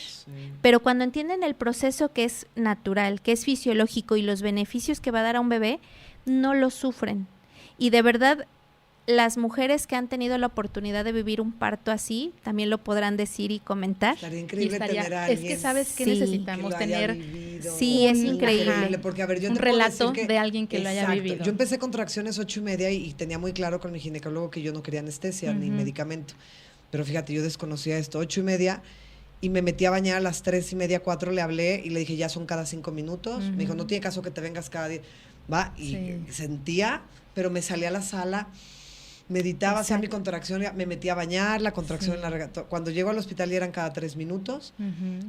pero cuando entienden el proceso que es natural, que es fisiológico y los beneficios que va a dar a un bebé, no lo sufren. Y de verdad, las mujeres que han tenido la oportunidad de vivir un parto así, también lo podrán decir y comentar. Estaría increíble tener a alguien. Es que sabes que necesitamos tener. Sí, es increíble. Porque, a ver, yo un relato de alguien que lo haya vivido. Yo empecé contracciones 8:30 y tenía muy claro con mi ginecólogo que yo no quería anestesia ni medicamento. Pero fíjate, yo desconocía esto, 8:30, y me metí a bañar a las 3:30, 4, le hablé y le dije, ya son cada 5 minutos. Me dijo, no tiene caso que te vengas cada día. Va, y sentía, pero me salí a la sala, meditaba, hacía mi contracción, me metí a bañar, la contracción en la cuando llego al hospital ya eran cada 3 minutos.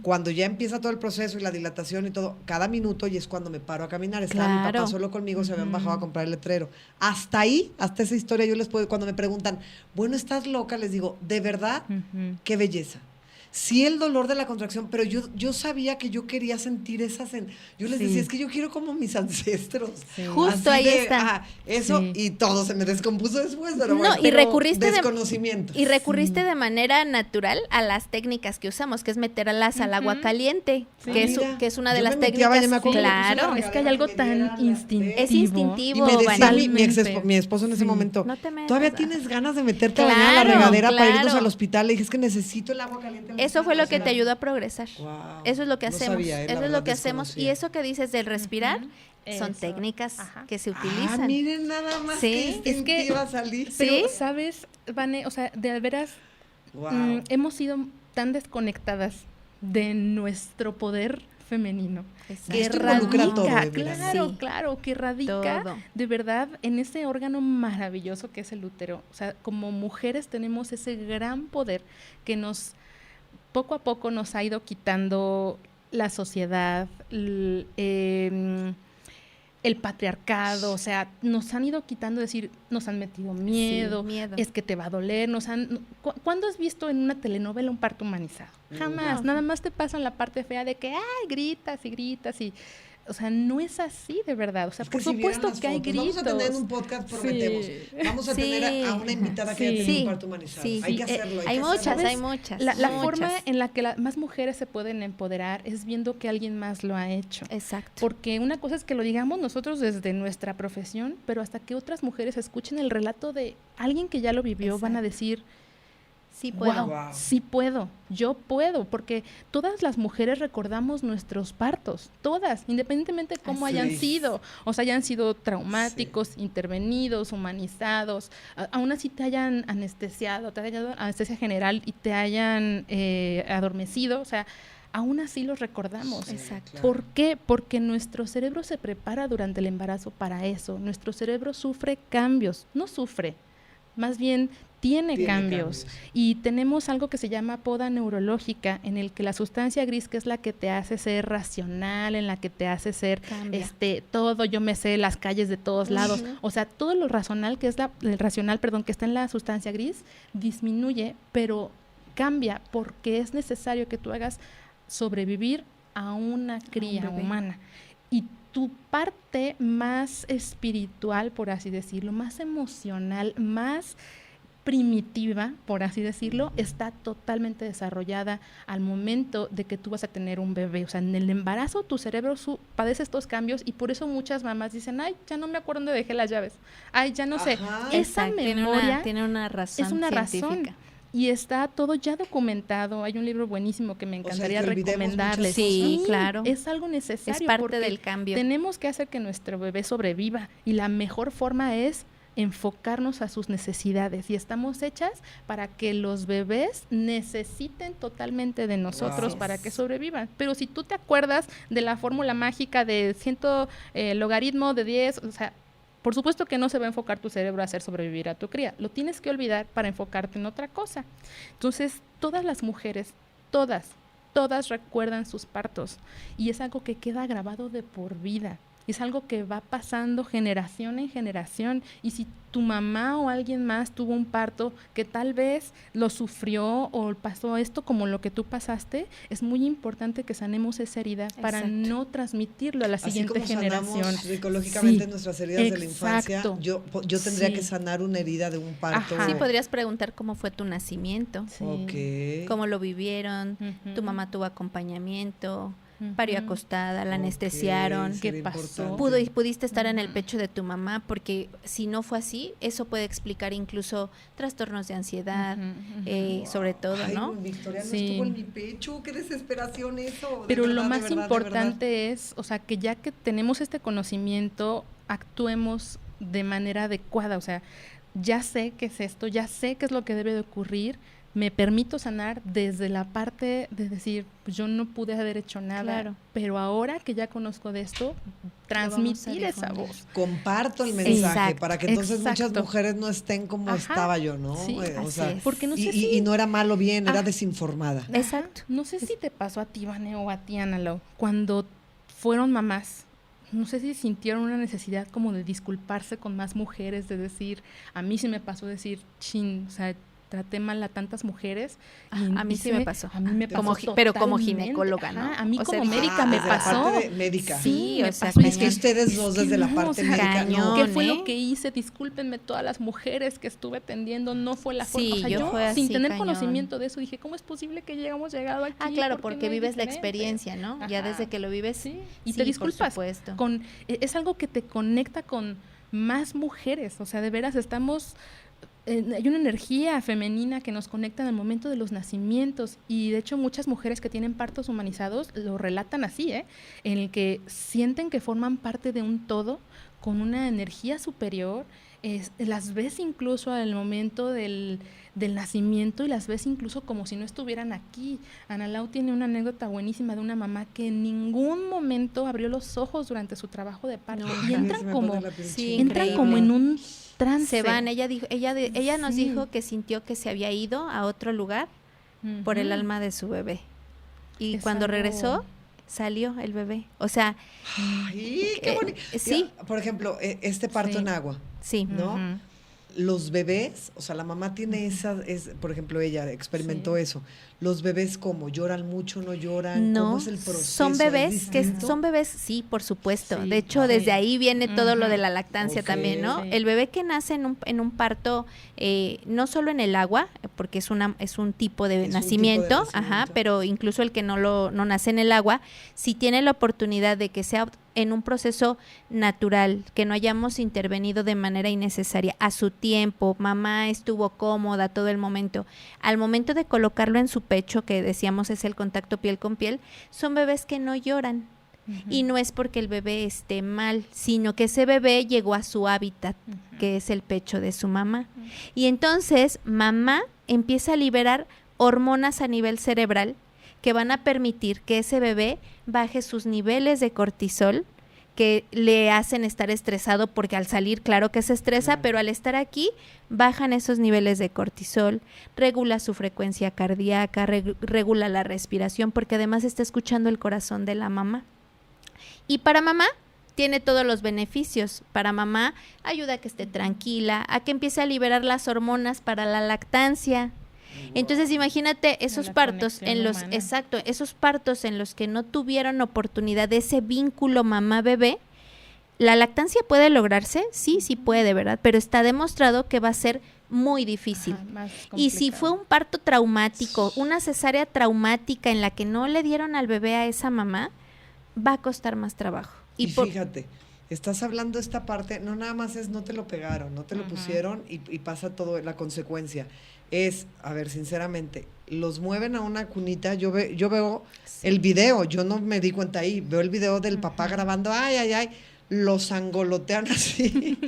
Cuando ya empieza todo el proceso y la dilatación y todo, cada minuto, y es cuando me paro a caminar. Estaba mi papá solo conmigo, se habían bajado a comprar el letrero. Hasta ahí, hasta esa historia, yo les puedo, cuando me preguntan, bueno, ¿estás loca? Les digo, de verdad, qué belleza. Sí, el dolor de la contracción, pero yo sabía que yo quería sentir yo les decía, es que yo quiero como mis ancestros. Justo ahí está. Eso, y todo se me descompuso después, pero no, bueno, y recurriste desconocimiento. Y recurriste de manera natural a las técnicas que usamos, que es meterlas al agua caliente, que es una de las técnicas. Claro, es que hay algo tan instintivo. Es instintivo. Y me decía mi esposo en ese momento, no te metas, ¿todavía tienes ganas de meterte a bañar a la regadera para irnos al hospital? Le dije, es que necesito el agua caliente. Eso fue lo que te ayudó a progresar. Wow. Eso es lo que hacemos. Eso es lo que hacemos. Y eso que dices del respirar son técnicas que se utilizan. Miren nada más que iba a salir. Pero, ¿sabes, Vane? O sea, de veras, hemos sido tan desconectadas de nuestro poder femenino. Que radica, todo, claro, que radica todo. De verdad en ese órgano maravilloso que es el útero. O sea, como mujeres tenemos ese gran poder que poco a poco nos ha ido quitando la sociedad, el patriarcado, o sea, nos han ido quitando, nos han metido miedo, es que te va a doler, ¿cuándo has visto en una telenovela un parto humanizado? Jamás, nada más te pasan la parte fea de que, gritas y... O sea, no es así de verdad. O sea, por supuesto que hay gritos. Vamos a tener un podcast, prometemos. Vamos a tener a una invitada que haya tenido un parto humanizado. Hay que hacerlo. Hay muchas. La forma en la que más mujeres se pueden empoderar es viendo que alguien más lo ha hecho. Exacto. Porque una cosa es que lo digamos nosotros desde nuestra profesión, pero hasta que otras mujeres escuchen el relato de alguien que ya lo vivió, van a decir... Sí puedo. Wow, sí puedo, yo puedo, porque todas las mujeres recordamos nuestros partos, todas, independientemente de cómo hayan sido, o sea, hayan sido traumáticos, intervenidos, humanizados, aún así te hayan anestesiado, te hayan dado anestesia general y te hayan adormecido, o sea, aún así los recordamos. Exacto. Claro. ¿Por qué? Porque nuestro cerebro se prepara durante el embarazo para eso, nuestro cerebro sufre cambios, no sufre, más bien tiene cambios. Y tenemos algo que se llama poda neurológica, en el que la sustancia gris, que es la que te hace ser racional, en la que te hace ser todo, yo me sé las calles de todos lados, o sea, todo lo racional que es el racional, que está en la sustancia gris, disminuye, pero cambia, porque es necesario que tú hagas sobrevivir a una cría humana. Y tu parte más espiritual, por así decirlo, más emocional, más primitiva, por así decirlo, está totalmente desarrollada al momento de que tú vas a tener un bebé. O sea, en el embarazo tu cerebro padece estos cambios, y por eso muchas mamás dicen, ay, ya no me acuerdo dónde dejé las llaves. Ay, ya no sé. Esa memoria tiene una razón es una científica. Razón. Y está todo ya documentado. Hay un libro buenísimo que me encantaría recomendarles. Sí, claro. Es algo necesario. Es parte del cambio. Tenemos que hacer que nuestro bebé sobreviva, y la mejor forma es enfocarnos a sus necesidades, y estamos hechas para que los bebés necesiten totalmente de nosotros para que sobrevivan. Pero si tú te acuerdas de la fórmula mágica de logaritmo de 10, o sea, por supuesto que no se va a enfocar tu cerebro a hacer sobrevivir a tu cría. Lo tienes que olvidar para enfocarte en otra cosa. Entonces, todas las mujeres, todas recuerdan sus partos, y es algo que queda grabado de por vida. Es algo que va pasando generación en generación, y si tu mamá o alguien más tuvo un parto que tal vez lo sufrió o pasó esto como lo que tú pasaste, es muy importante que sanemos esa herida para no transmitirlo a la siguiente generación. Sanamos psicológicamente nuestras heridas de la infancia, yo tendría que sanar una herida de un parto. Sí, podrías preguntar cómo fue tu nacimiento, cómo lo vivieron, tu mamá tuvo acompañamiento, parió acostada, la anestesiaron, ¿qué pasó? Pudiste estar en el pecho de tu mamá, porque si no fue así, eso puede explicar incluso trastornos de ansiedad, sobre todo, ¿no? Victoria no estuvo en mi pecho, qué desesperación eso. Pero lo más importante es, o sea, que ya que tenemos este conocimiento, actuemos de manera adecuada. O sea, ya sé qué es esto, ya sé qué es lo que debe de ocurrir, me permito sanar desde la parte de decir, pues yo no pude haber hecho nada, pero ahora que ya conozco de esto, transmitir esa voz. Comparto el mensaje para que entonces muchas mujeres no estén como estaba yo, ¿no? Sí, o sea, porque no sé y no era malo bien, era desinformada. Exacto. No sé si te pasó a ti, Vane, o a ti, Ana, cuando fueron mamás, no sé si sintieron una necesidad como de disculparse con más mujeres, de decir, a mí sí me pasó decir, o sea, traté mal a tantas mujeres. A mí sí me pasó. A mí me pasó pero como ginecóloga, ¿no? A mí como médica me pasó. La parte médica. Sí, o sea, es que ustedes dos desde la parte médica. ¿Qué fue lo que hice? Discúlpenme todas las mujeres que estuve atendiendo, no fue la forma. Sí, o sea, yo fue así, sin tener conocimiento de eso, dije, ¿cómo es posible que hemos llegado aquí? Claro, porque vives la experiencia, ¿no? Ya desde que lo vives. Sí, y te disculpas. Por supuesto. Es algo que te conecta con más mujeres, o sea, de veras estamos... hay una energía femenina que nos conecta en el momento de los nacimientos, y de hecho muchas mujeres que tienen partos humanizados lo relatan así, en el que sienten que forman parte de un todo con una energía superior. Las ves incluso al momento del nacimiento, y las ves incluso como si no estuvieran aquí. Ana Lau tiene una anécdota buenísima de una mamá que en ningún momento abrió los ojos durante su trabajo de parto, y entran como en un trance. Se van. Ella nos dijo que sintió que se había ido a otro lugar por el alma de su bebé, y cuando regresó salió el bebé. O sea, ¡ay, qué bonito! Sí. Por ejemplo, este parto en agua, ¿no? Los bebés, o sea, la mamá tiene por ejemplo, ella experimentó eso. Los bebés, ¿cómo? ¿Lloran mucho, no lloran? No, ¿cómo es el proceso? Son bebés, sí, por supuesto. De hecho, desde ahí viene todo lo de la lactancia también, ¿no? El bebé que nace en un parto, no solo en el agua, porque es un tipo de nacimiento, pero incluso el que no nace en el agua, si tiene la oportunidad de que sea en un proceso natural, que no hayamos intervenido de manera innecesaria, a su tiempo, mamá estuvo cómoda todo el momento, al momento de colocarlo en su pecho, que decíamos es el contacto piel con piel, son bebés que no lloran. Y no es porque el bebé esté mal, sino que ese bebé llegó a su hábitat, que es el pecho de su mamá. Y entonces mamá empieza a liberar hormonas a nivel cerebral que van a permitir que ese bebé baje sus niveles de cortisol, que le hacen estar estresado, porque al salir, claro que se estresa, pero al estar aquí, bajan esos niveles de cortisol, regula su frecuencia cardíaca, regula la respiración, porque además está escuchando el corazón de la mamá. Y para mamá, tiene todos los beneficios. Para mamá, ayuda a que esté tranquila, a que empiece a liberar las hormonas para la lactancia. Entonces imagínate esos partos en los, exacto, esos partos en los que no tuvieron oportunidad de ese vínculo mamá-bebé. ¿La lactancia puede lograrse? Sí, sí puede, ¿verdad? Pero está demostrado que va a ser muy difícil. Y si fue un parto traumático, una cesárea traumática en la que no le dieron al bebé a esa mamá, va a costar más trabajo. Y fíjate, estás hablando esta parte, no nada más es no te lo pegaron, no te lo pusieron y pasa todo, la consecuencia. Es, a ver, sinceramente, los mueven a una cunita, yo veo el video, yo no me di cuenta ahí, veo el video del papá grabando, ay, los angolotean así,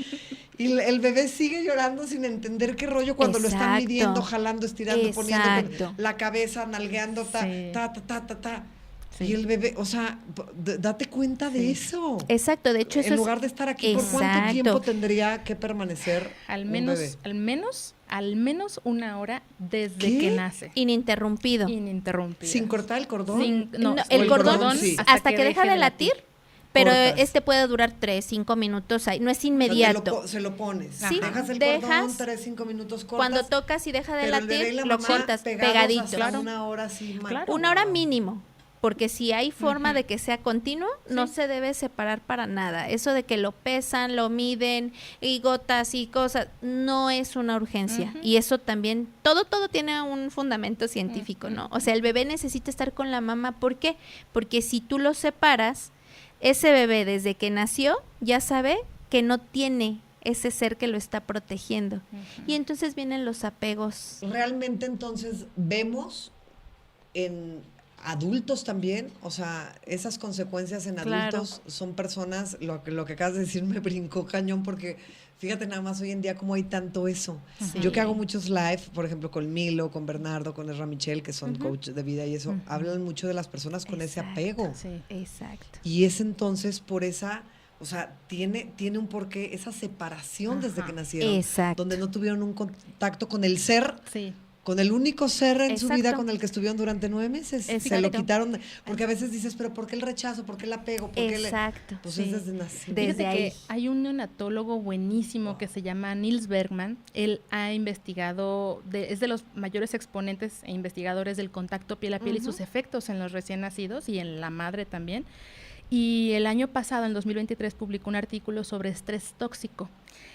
y el bebé sigue llorando sin entender qué rollo cuando lo están midiendo, jalando, estirando, poniendo la cabeza, nalgueando, ta. Sí. Y el bebé, o sea, date cuenta de eso. Exacto, de hecho eso en lugar de estar aquí, ¿por cuánto tiempo tendría que permanecer un bebé? Al menos 1 hora desde que nace. Ininterrumpido. ¿Sin cortar el cordón? El cordón hasta que deja de latir. Pero cortas. Puede durar 3-5 minutos, no es inmediato. O sea, se lo pones. Sí, dejas el cordón, 3-5 minutos cortas. Cuando tocas y deja de latir, lo cortas pegadito. Claro. 1 hora sí, claro. 1 hora mínimo. Porque si hay forma de que sea continuo, no se debe separar para nada. Eso de que lo pesan, lo miden, y gotas y cosas, no es una urgencia. Y eso también, todo tiene un fundamento científico, ¿no? O sea, el bebé necesita estar con la mamá. ¿Por qué? Porque si tú lo separas, ese bebé desde que nació ya sabe que no tiene ese ser que lo está protegiendo. Y entonces vienen los apegos. Realmente entonces vemos en adultos también, o sea, esas consecuencias en adultos son personas, lo que acabas de decir me brincó cañón, porque fíjate nada más hoy en día cómo hay tanto eso. Yo que hago muchos live, por ejemplo, con Milo, con Bernardo, con Ezra Michel, que son coach de vida y eso, hablan mucho de las personas con ese apego. Sí. Exacto. Y es entonces por esa, o sea, tiene un porqué, esa separación desde que nacieron. Exacto. Donde no tuvieron un contacto con el ser. Con el único ser en su vida con el que estuvieron durante 9 meses. Se lo quitaron, porque a veces dices, pero ¿por qué el rechazo? ¿Por qué el apego? ¿Por qué pues es desde nacimiento. Desde ahí. Que hay un neonatólogo buenísimo que se llama Niels Bergman. Él ha investigado, es de los mayores exponentes e investigadores del contacto piel a piel y sus efectos en los recién nacidos y en la madre también. Y el año pasado, en 2023, publicó un artículo sobre estrés tóxico,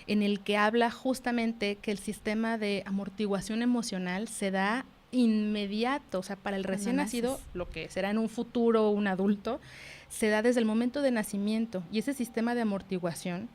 en el que habla justamente que el sistema de amortiguación emocional se da inmediato, o sea, para el recién nacido, lo que será en un futuro un adulto, se da desde el momento de nacimiento. Y ese sistema de amortiguación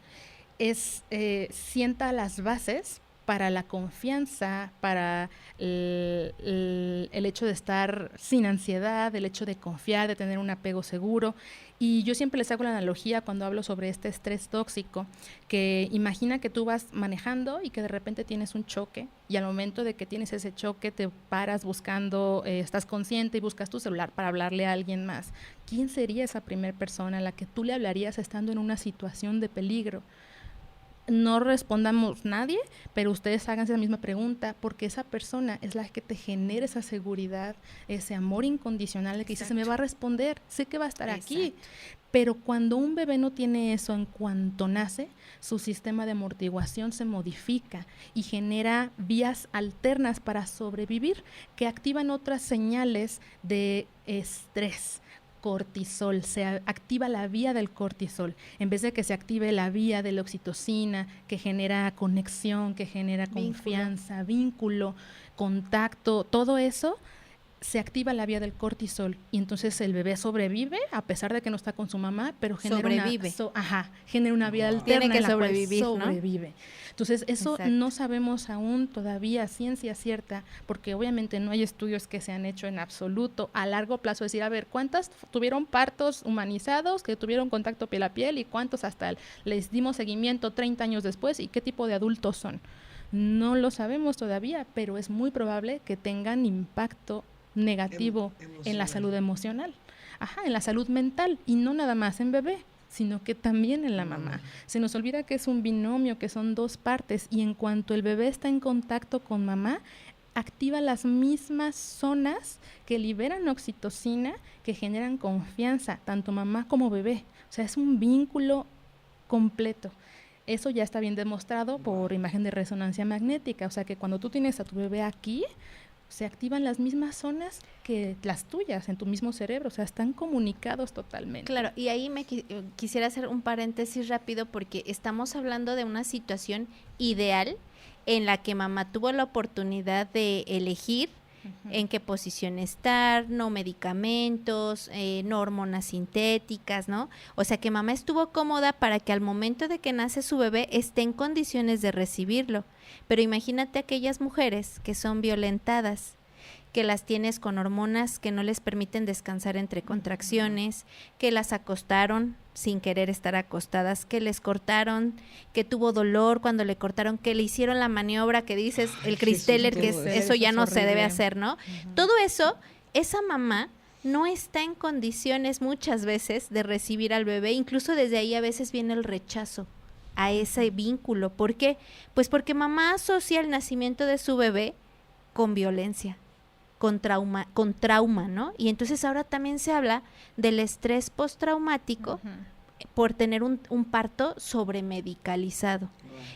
sienta las bases para la confianza, para el hecho de estar sin ansiedad, el hecho de confiar, de tener un apego seguro. Y yo siempre les hago la analogía cuando hablo sobre este estrés tóxico, que imagina que tú vas manejando y que de repente tienes un choque, y al momento de que tienes ese choque te paras buscando, estás consciente y buscas tu celular para hablarle a alguien más. ¿Quién sería esa primera persona a la que tú le hablarías estando en una situación de peligro? No respondamos nadie, pero ustedes háganse la misma pregunta, porque esa persona es la que te genera esa seguridad, ese amor incondicional de que dice, se me va a responder, sé que va a estar aquí. Pero cuando un bebé no tiene eso en cuanto nace, su sistema de amortiguación se modifica y genera vías alternas para sobrevivir que activan otras señales de estrés. Cortisol, se activa la vía del cortisol, en vez de que se active la vía de la oxitocina, que genera conexión, que genera confianza, vínculo, contacto, todo eso, se activa la vía del cortisol y entonces el bebé sobrevive a pesar de que no está con su mamá, pero genera una vía alterna. Tiene que en la sobrevivir, cual sobrevive. Entonces eso no sabemos aún todavía ciencia cierta, porque obviamente no hay estudios que se han hecho en absoluto a largo plazo, decir, a ver, ¿cuántas tuvieron partos humanizados, que tuvieron contacto piel a piel y cuántos hasta les dimos seguimiento 30 años después y qué tipo de adultos son? No lo sabemos todavía, pero es muy probable que tengan impacto negativo en la salud emocional, en la salud mental, y no nada más en bebé, sino que también en la mamá. Se nos olvida que es un binomio, que son dos partes, y en cuanto el bebé está en contacto con mamá, activa las mismas zonas que liberan oxitocina, que generan confianza, tanto mamá como bebé. O sea, es un vínculo completo. Eso ya está bien demostrado por imagen de resonancia magnética. O sea, que cuando tú tienes a tu bebé aquí, se activan las mismas zonas que las tuyas en tu mismo cerebro, o sea, están comunicados totalmente. Claro, y ahí me quisiera hacer un paréntesis rápido porque estamos hablando de una situación ideal en la que mamá tuvo la oportunidad de elegir en qué posición estar, no medicamentos, no hormonas sintéticas, ¿no? O sea que mamá estuvo cómoda para que al momento de que nace su bebé esté en condiciones de recibirlo. Pero imagínate aquellas mujeres que son violentadas, que las tienes con hormonas que no les permiten descansar entre contracciones, que las acostaron sin querer estar acostadas, que les cortaron, que tuvo dolor cuando le cortaron, que le hicieron la maniobra que dices, el Kristeller, que eso ya no se debe hacer, ¿no? Todo eso, esa mamá no está en condiciones muchas veces de recibir al bebé, incluso desde ahí a veces viene el rechazo a ese vínculo. ¿Por qué? Pues porque mamá asocia el nacimiento de su bebé con violencia, con trauma, ¿no? Y entonces ahora también se habla del estrés postraumático por tener un parto sobremedicalizado.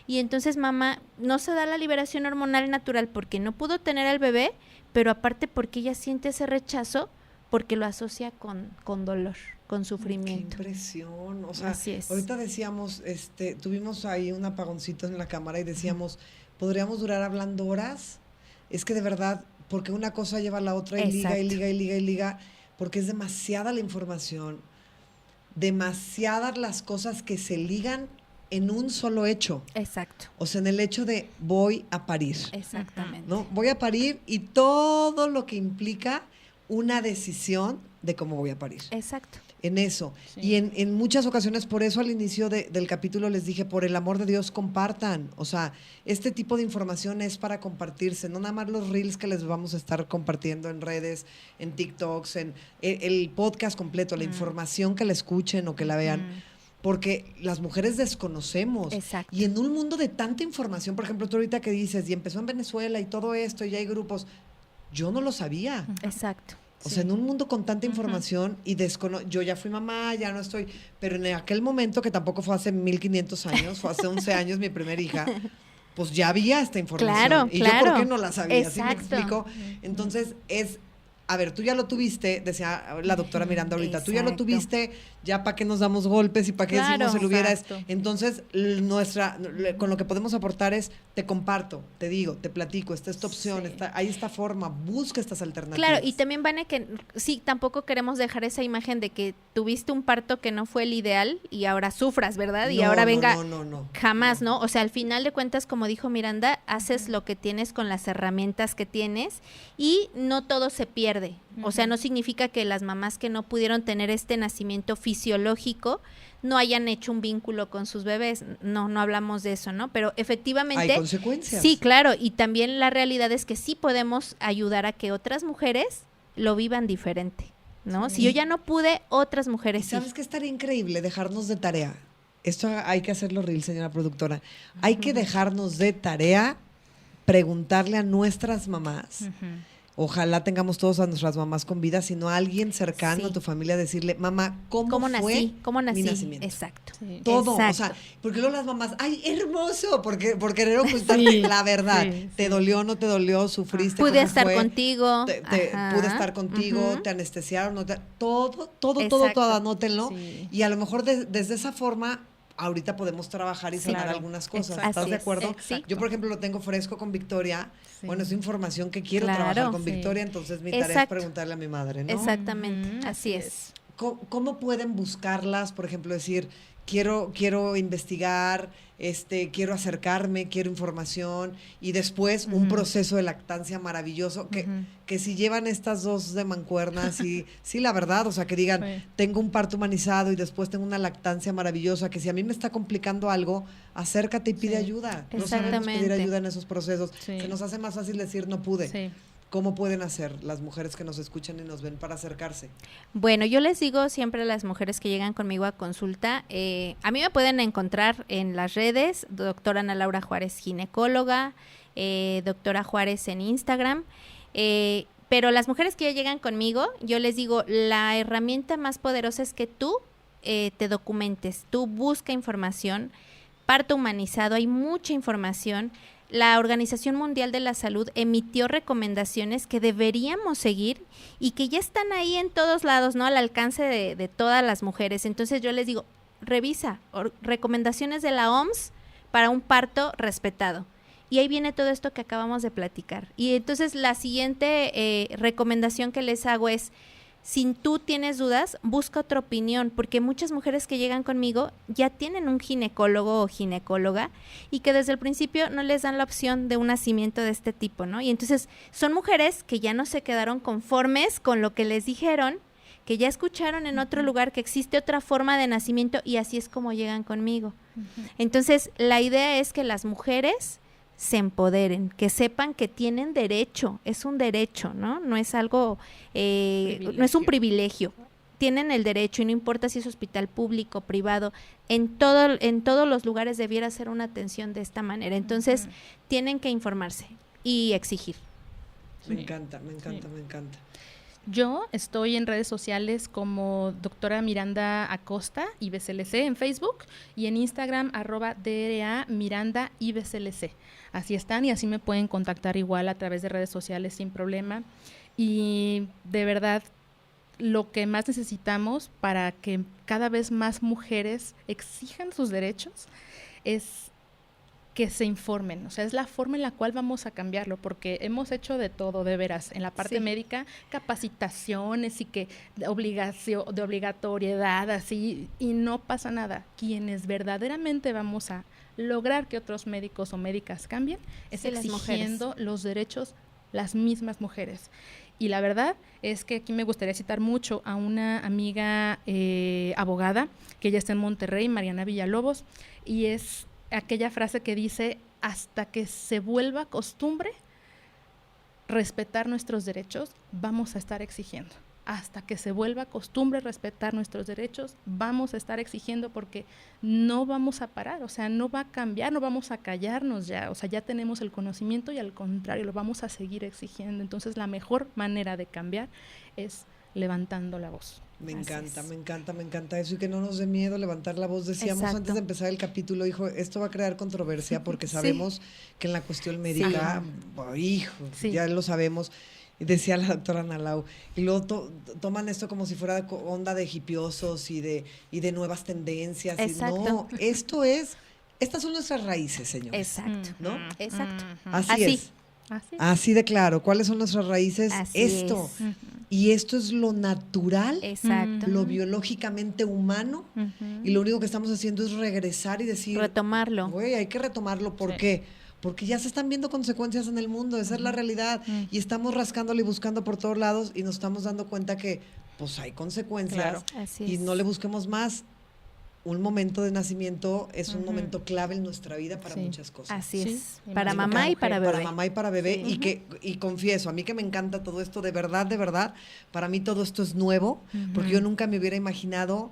Y entonces mamá no se da la liberación hormonal natural porque no pudo tener al bebé, pero aparte porque ella siente ese rechazo porque lo asocia con dolor, con sufrimiento. Qué impresión. O sea, así es. Ahorita decíamos, tuvimos ahí un apagoncito en la cámara y decíamos, ¿podríamos durar hablando horas? Es que de verdad, porque una cosa lleva a la otra y liga, porque es demasiada la información, demasiadas las cosas que se ligan en un solo hecho. Exacto. O sea, en el hecho de voy a parir. Exactamente. ¿No? Voy a parir y todo lo que implica una decisión de cómo voy a parir. Exacto. En eso. Sí. Y en muchas ocasiones, por eso al inicio del capítulo les dije, por el amor de Dios, compartan. O sea, este tipo de información es para compartirse, no nada más los reels que les vamos a estar compartiendo en redes, en TikToks, en el podcast completo, la información que la escuchen o que la vean. Porque las mujeres desconocemos. Exacto. Y en un mundo de tanta información, por ejemplo, tú ahorita que dices, y empezó en Venezuela y todo esto, y ya hay grupos, yo no lo sabía. Exacto. O sea, en un mundo con tanta información y yo ya fui mamá, ya no estoy, pero en aquel momento, que tampoco fue hace 1500 años, fue hace 11 años mi primera hija, pues ya había esta información. Claro, y claro. yo, ¿por qué no la sabía? ¿Sí me Exacto. explico? Entonces, a ver, tú ya lo tuviste, decía la doctora Miranda ahorita, tú ya lo tuviste, ya para qué nos damos golpes y para qué decimos el hubiera. Entonces, con lo que podemos aportar es, te comparto, te digo, te platico, esta es tu opción, hay esta forma, busca estas alternativas. Claro, y también, Vane, que sí, tampoco queremos dejar esa imagen de que tuviste un parto que no fue el ideal y ahora sufras, ¿verdad? Y ahora venga, jamás, ¿no? O sea, al final de cuentas, como dijo Miranda, haces lo que tienes con las herramientas que tienes y no todo se pierde. O sea, no significa que las mamás que no pudieron tener este nacimiento fisiológico no hayan hecho un vínculo con sus bebés. No hablamos de eso, ¿no? Pero efectivamente... hay consecuencias. Sí, claro. Y también la realidad es que sí podemos ayudar a que otras mujeres lo vivan diferente, ¿no? Sí. Si yo ya no pude, otras mujeres sí. ¿Sabes qué estaría increíble? Dejarnos de tarea. Esto hay que hacerlo real, señora productora. Hay que dejarnos de tarea preguntarle a nuestras mamás. Ojalá tengamos todos a nuestras mamás con vida, sino a alguien cercano a tu familia, decirle, mamá, ¿cómo fue mi nacimiento? Exacto. Sí. Todo, exacto. O sea, porque luego las mamás, ¡ay, hermoso! Por querer ocultarte la verdad. ¿Te dolió, no te dolió? ¿Sufriste? Pude estar contigo. Pude estar contigo, te anestesiaron, todo, anótenlo. Sí. Y a lo mejor desde esa forma... ahorita podemos trabajar y sanar algunas cosas. ¿Estás de acuerdo? Yo, por ejemplo, lo tengo fresco con Victoria. Sí. Bueno, es información que quiero trabajar con Victoria, entonces mi tarea es preguntarle a mi madre, ¿no? Exactamente, así es. ¿Cómo pueden buscarlas? Por ejemplo, decir, quiero investigar, quiero acercarme, quiero información, y después un proceso de lactancia maravilloso, que si llevan estas dos de mancuernas, sí, la verdad, o sea, que digan, tengo un parto humanizado y después tengo una lactancia maravillosa, que si a mí me está complicando algo, acércate y pide ayuda. No sabemos pedir ayuda en esos procesos. Se nos hace más fácil decir, no pude. ¿cómo pueden hacer las mujeres que nos escuchan y nos ven para acercarse? Bueno, yo les digo siempre a las mujeres que llegan conmigo a consulta, a mí me pueden encontrar en las redes, doctora Ana Laura Juárez, ginecóloga, doctora Juárez en Instagram, pero las mujeres que ya llegan conmigo, yo les digo, la herramienta más poderosa es que tú te documentes, tú busca información, parto humanizado, hay mucha información. La Organización Mundial de la Salud emitió recomendaciones que deberíamos seguir y que ya están ahí en todos lados, ¿no? Al alcance de todas las mujeres. Entonces yo les digo, revisa recomendaciones de la OMS para un parto respetado. Y ahí viene todo esto que acabamos de platicar. Y entonces la siguiente recomendación que les hago es, si tú tienes dudas, busca otra opinión, porque muchas mujeres que llegan conmigo ya tienen un ginecólogo o ginecóloga y que desde el principio no les dan la opción de un nacimiento de este tipo, ¿no? Y entonces son mujeres que ya no se quedaron conformes con lo que les dijeron, que ya escucharon en otro lugar que existe otra forma de nacimiento y así es como llegan conmigo. Entonces, la idea es que las mujeres se empoderen, que sepan que tienen derecho, es un derecho, ¿no? No es algo, no es un privilegio, tienen el derecho y no importa si es hospital público, privado, en todos los lugares debiera ser una atención de esta manera, entonces tienen que informarse y exigir. Me encanta. Yo estoy en redes sociales como doctora Miranda Acosta, IBCLC, en Facebook y en Instagram @DRA Miranda IBCLC. Así están y así me pueden contactar igual a través de redes sociales sin problema. Y de verdad, lo que más necesitamos para que cada vez más mujeres exijan sus derechos es que se informen, o sea, es la forma en la cual vamos a cambiarlo, porque hemos hecho de todo, de veras, en la parte médica, capacitaciones y que de obligatoriedad, así, y no pasa nada. Quienes verdaderamente vamos a lograr que otros médicos o médicas cambien, es exigiendo los derechos las mismas mujeres. Y la verdad es que aquí me gustaría citar mucho a una amiga abogada, que ella está en Monterrey, Mariana Villalobos, y es aquella frase que dice, hasta que se vuelva costumbre respetar nuestros derechos, vamos a estar exigiendo. Hasta que se vuelva costumbre respetar nuestros derechos, vamos a estar exigiendo porque no vamos a parar, o sea, no va a cambiar, no vamos a callarnos ya, o sea, ya tenemos el conocimiento y al contrario, lo vamos a seguir exigiendo. Entonces, la mejor manera de cambiar es levantando la voz. Me encanta eso y que no nos dé miedo levantar la voz. Decíamos antes de empezar el capítulo, hijo, esto va a crear controversia porque sabemos que en la cuestión médica, ya lo sabemos, decía la doctora Ana Lau, y luego toman esto como si fuera onda de hipiosos y de nuevas tendencias. Exacto. Y no, estas son nuestras raíces, señores. Exacto. ¿No? Exacto. Así es. Así de claro. ¿Cuáles son nuestras raíces? Así esto. Es. Y esto es lo natural, exacto, lo biológicamente humano, y lo único que estamos haciendo es regresar y decir, retomarlo. Güey, hay que retomarlo. ¿Por qué? Porque ya se están viendo consecuencias en el mundo, esa es la realidad. Y estamos rascándole y buscando por todos lados y nos estamos dando cuenta que pues hay consecuencias. Claro. Y no le busquemos más. Un momento de nacimiento es un momento clave en nuestra vida para muchas cosas. Así es. Para mamá y para bebé. Para mamá y para bebé. Y confieso, a mí que me encanta todo esto, de verdad, para mí todo esto es nuevo, porque yo nunca me hubiera imaginado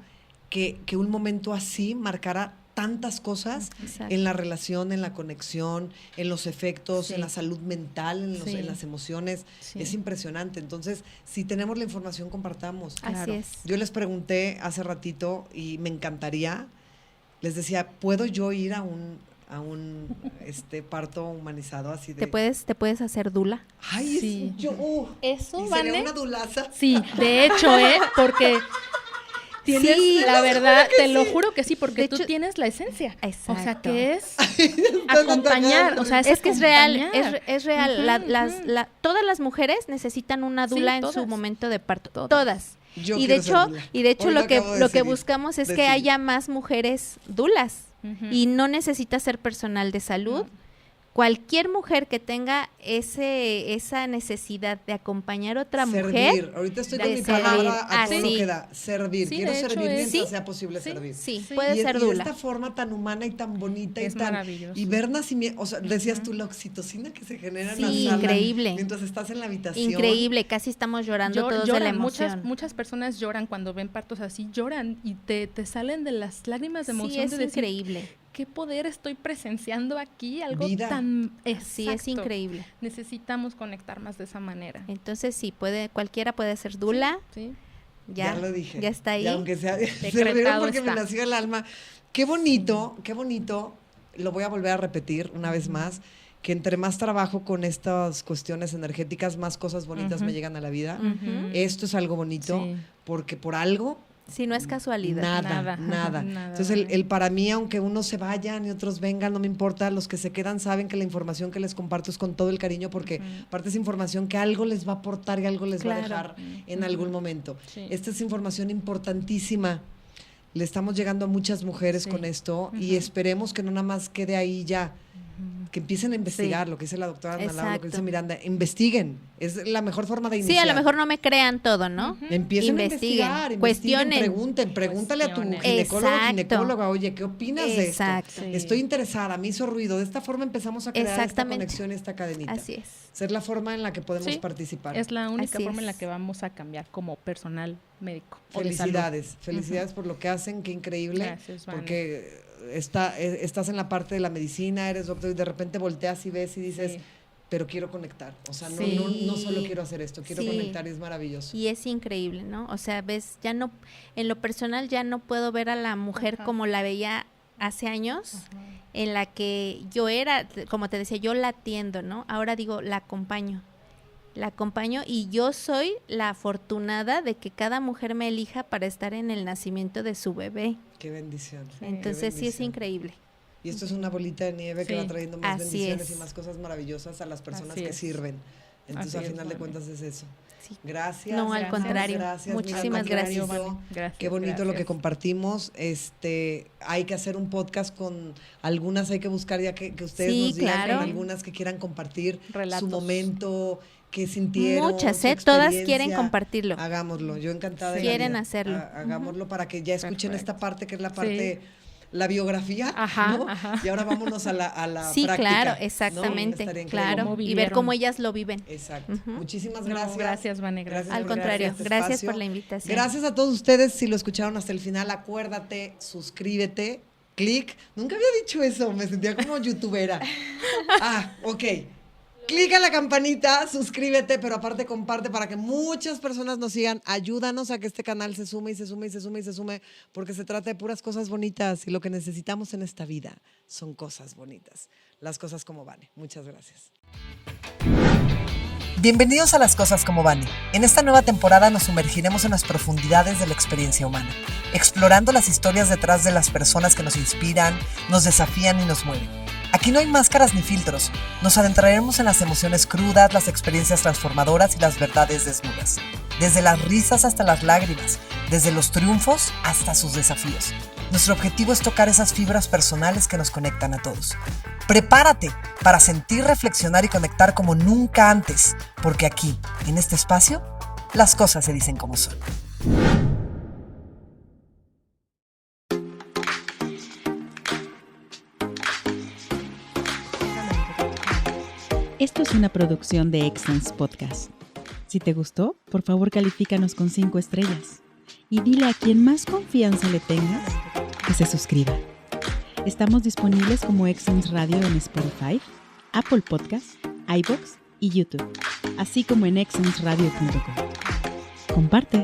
que un momento así marcara tantas cosas en la relación, en la conexión, en los efectos, en la salud mental, en las emociones. Es impresionante. Entonces, si tenemos la información, compartamos. Así es. Yo les pregunté hace ratito y me encantaría, les decía, ¿puedo yo ir a un parto humanizado así de? ¿Te puedes hacer dula? Ay, sí. Eso, ¿y ¿vale? sería una dulaza? Sí, de hecho, porque tienes, la verdad, te lo juro que sí, porque tú tienes la esencia. Exacto. O sea, que es acompañar, o sea, es que es real, es real. Todas las mujeres necesitan una dula en su momento de parto. Todas. Y de hecho lo que buscamos es que haya más mujeres dulas y no necesita ser personal de salud. cualquier mujer que tenga esa necesidad de acompañar a otra servir. Mujer. Ahorita estoy con mi palabra a todo lo que da. Servir. Sí, quiero servir mientras sí, sea posible servir. Sí, puede ser dula. Y dula. esta forma tan humana y tan bonita es maravilloso. y ver nacimiento, o sea, decías tú la oxitocina que se genera en la sala increíble. mientras estás en la habitación. Increíble, casi estamos llorando todos de la emoción. Muchas personas lloran cuando ven partos así, lloran y te salen de las lágrimas de emoción. Sí, es increíble. ¿Qué poder estoy presenciando aquí? Algo Vida. tan Sí, es increíble. Necesitamos conectar más de esa manera. Entonces sí, cualquiera puede ser dula. Sí. Ya lo dije. Ya está ahí. Y aunque sea se rieron porque me nació el alma. Qué bonito, lo voy a volver a repetir una vez más, que entre más trabajo con estas cuestiones energéticas, más cosas bonitas me llegan a la vida. Esto es algo bonito, porque por algo Sí, no es casualidad. Nada. Entonces, el para mí, aunque unos se vayan y otros vengan, no me importa. Los que se quedan saben que la información que les comparto es con todo el cariño, porque aparte es información que algo les va a aportar y algo les va a dejar en algún momento. Sí. Esta es información importantísima. Le estamos llegando a muchas mujeres con esto y esperemos que no nada más quede ahí ya. Que empiecen a investigar, lo que dice la doctora Ana Laura, lo que dice Miranda, investiguen, es la mejor forma de iniciar. Sí, a lo mejor no me crean todo, ¿no? Empiecen a investigar, cuestionen, pregúntale a tu ginecólogo o ginecóloga, oye, ¿qué opinas de esto? Estoy interesada, me hizo ruido, de esta forma empezamos a crear esta conexión, esta cadenita. Así es. Ser la forma en la que podemos participar. Es la única forma en la que vamos a cambiar como personal médico. Felicidades por lo que hacen, qué increíble. Gracias, Vane. Porque estás en la parte de la medicina, eres doctor y de repente volteas y ves y dices, pero quiero conectar. O sea, no solo quiero hacer esto, quiero conectar y es maravilloso. Y es increíble, ¿no? O sea, ves, ya no, en lo personal ya no puedo ver a la mujer como la veía hace años, en la que yo era, como te decía, yo la atiendo, ¿no? Ahora digo, la acompaño y yo soy la afortunada de que cada mujer me elija para estar en el nacimiento de su bebé. Qué bendición. Entonces sí es increíble. Y esto es una bolita de nieve que va trayendo más bendiciones y más cosas maravillosas a las personas que sirven. Entonces, al final de cuentas es eso. Sí. Gracias. No, al contrario. Muchísimas gracias. Qué bonito lo que compartimos. Hay que hacer un podcast con algunas, hay que buscar ya que ustedes nos digan con algunas que quieran compartir su momento, que sintieron. Muchas, todas quieren compartirlo. Hagámoslo, yo encantada. Quieren hacerlo. Hagámoslo para que ya escuchen esta parte, que es la parte, la biografía, ¿no? Y ahora vámonos a la práctica. Sí, claro, exactamente, ¿no? Claro, y ver cómo ellas lo viven. Exacto. Muchísimas gracias. Gracias, Vane, gracias. Al contrario, gracias por la invitación. Gracias a todos ustedes, si lo escucharon hasta el final, acuérdate, suscríbete, clic. Nunca había dicho eso, me sentía como youtubera. Ok. Clica la campanita, suscríbete, pero aparte comparte para que muchas personas nos sigan. Ayúdanos a que este canal se sume, porque se trata de puras cosas bonitas y lo que necesitamos en esta vida son cosas bonitas. Las cosas como Vane. Muchas gracias. Bienvenidos a Las Cosas como Vane. En esta nueva temporada nos sumergiremos en las profundidades de la experiencia humana, explorando las historias detrás de las personas que nos inspiran, nos desafían y nos mueven. Aquí no hay máscaras ni filtros. Nos adentraremos en las emociones crudas, las experiencias transformadoras y las verdades desnudas. Desde las risas hasta las lágrimas, desde los triunfos hasta sus desafíos. Nuestro objetivo es tocar esas fibras personales que nos conectan a todos. Prepárate para sentir, reflexionar y conectar como nunca antes, porque aquí, en este espacio, las cosas se dicen como son. Esto es una producción de Excellence Podcast. Si te gustó, por favor califícanos con 5 estrellas y dile a quien más confianza le tengas que se suscriba. Estamos disponibles como Excellence Radio en Spotify, Apple Podcasts, iVoox y YouTube, así como en excellenceradio.com. Comparte.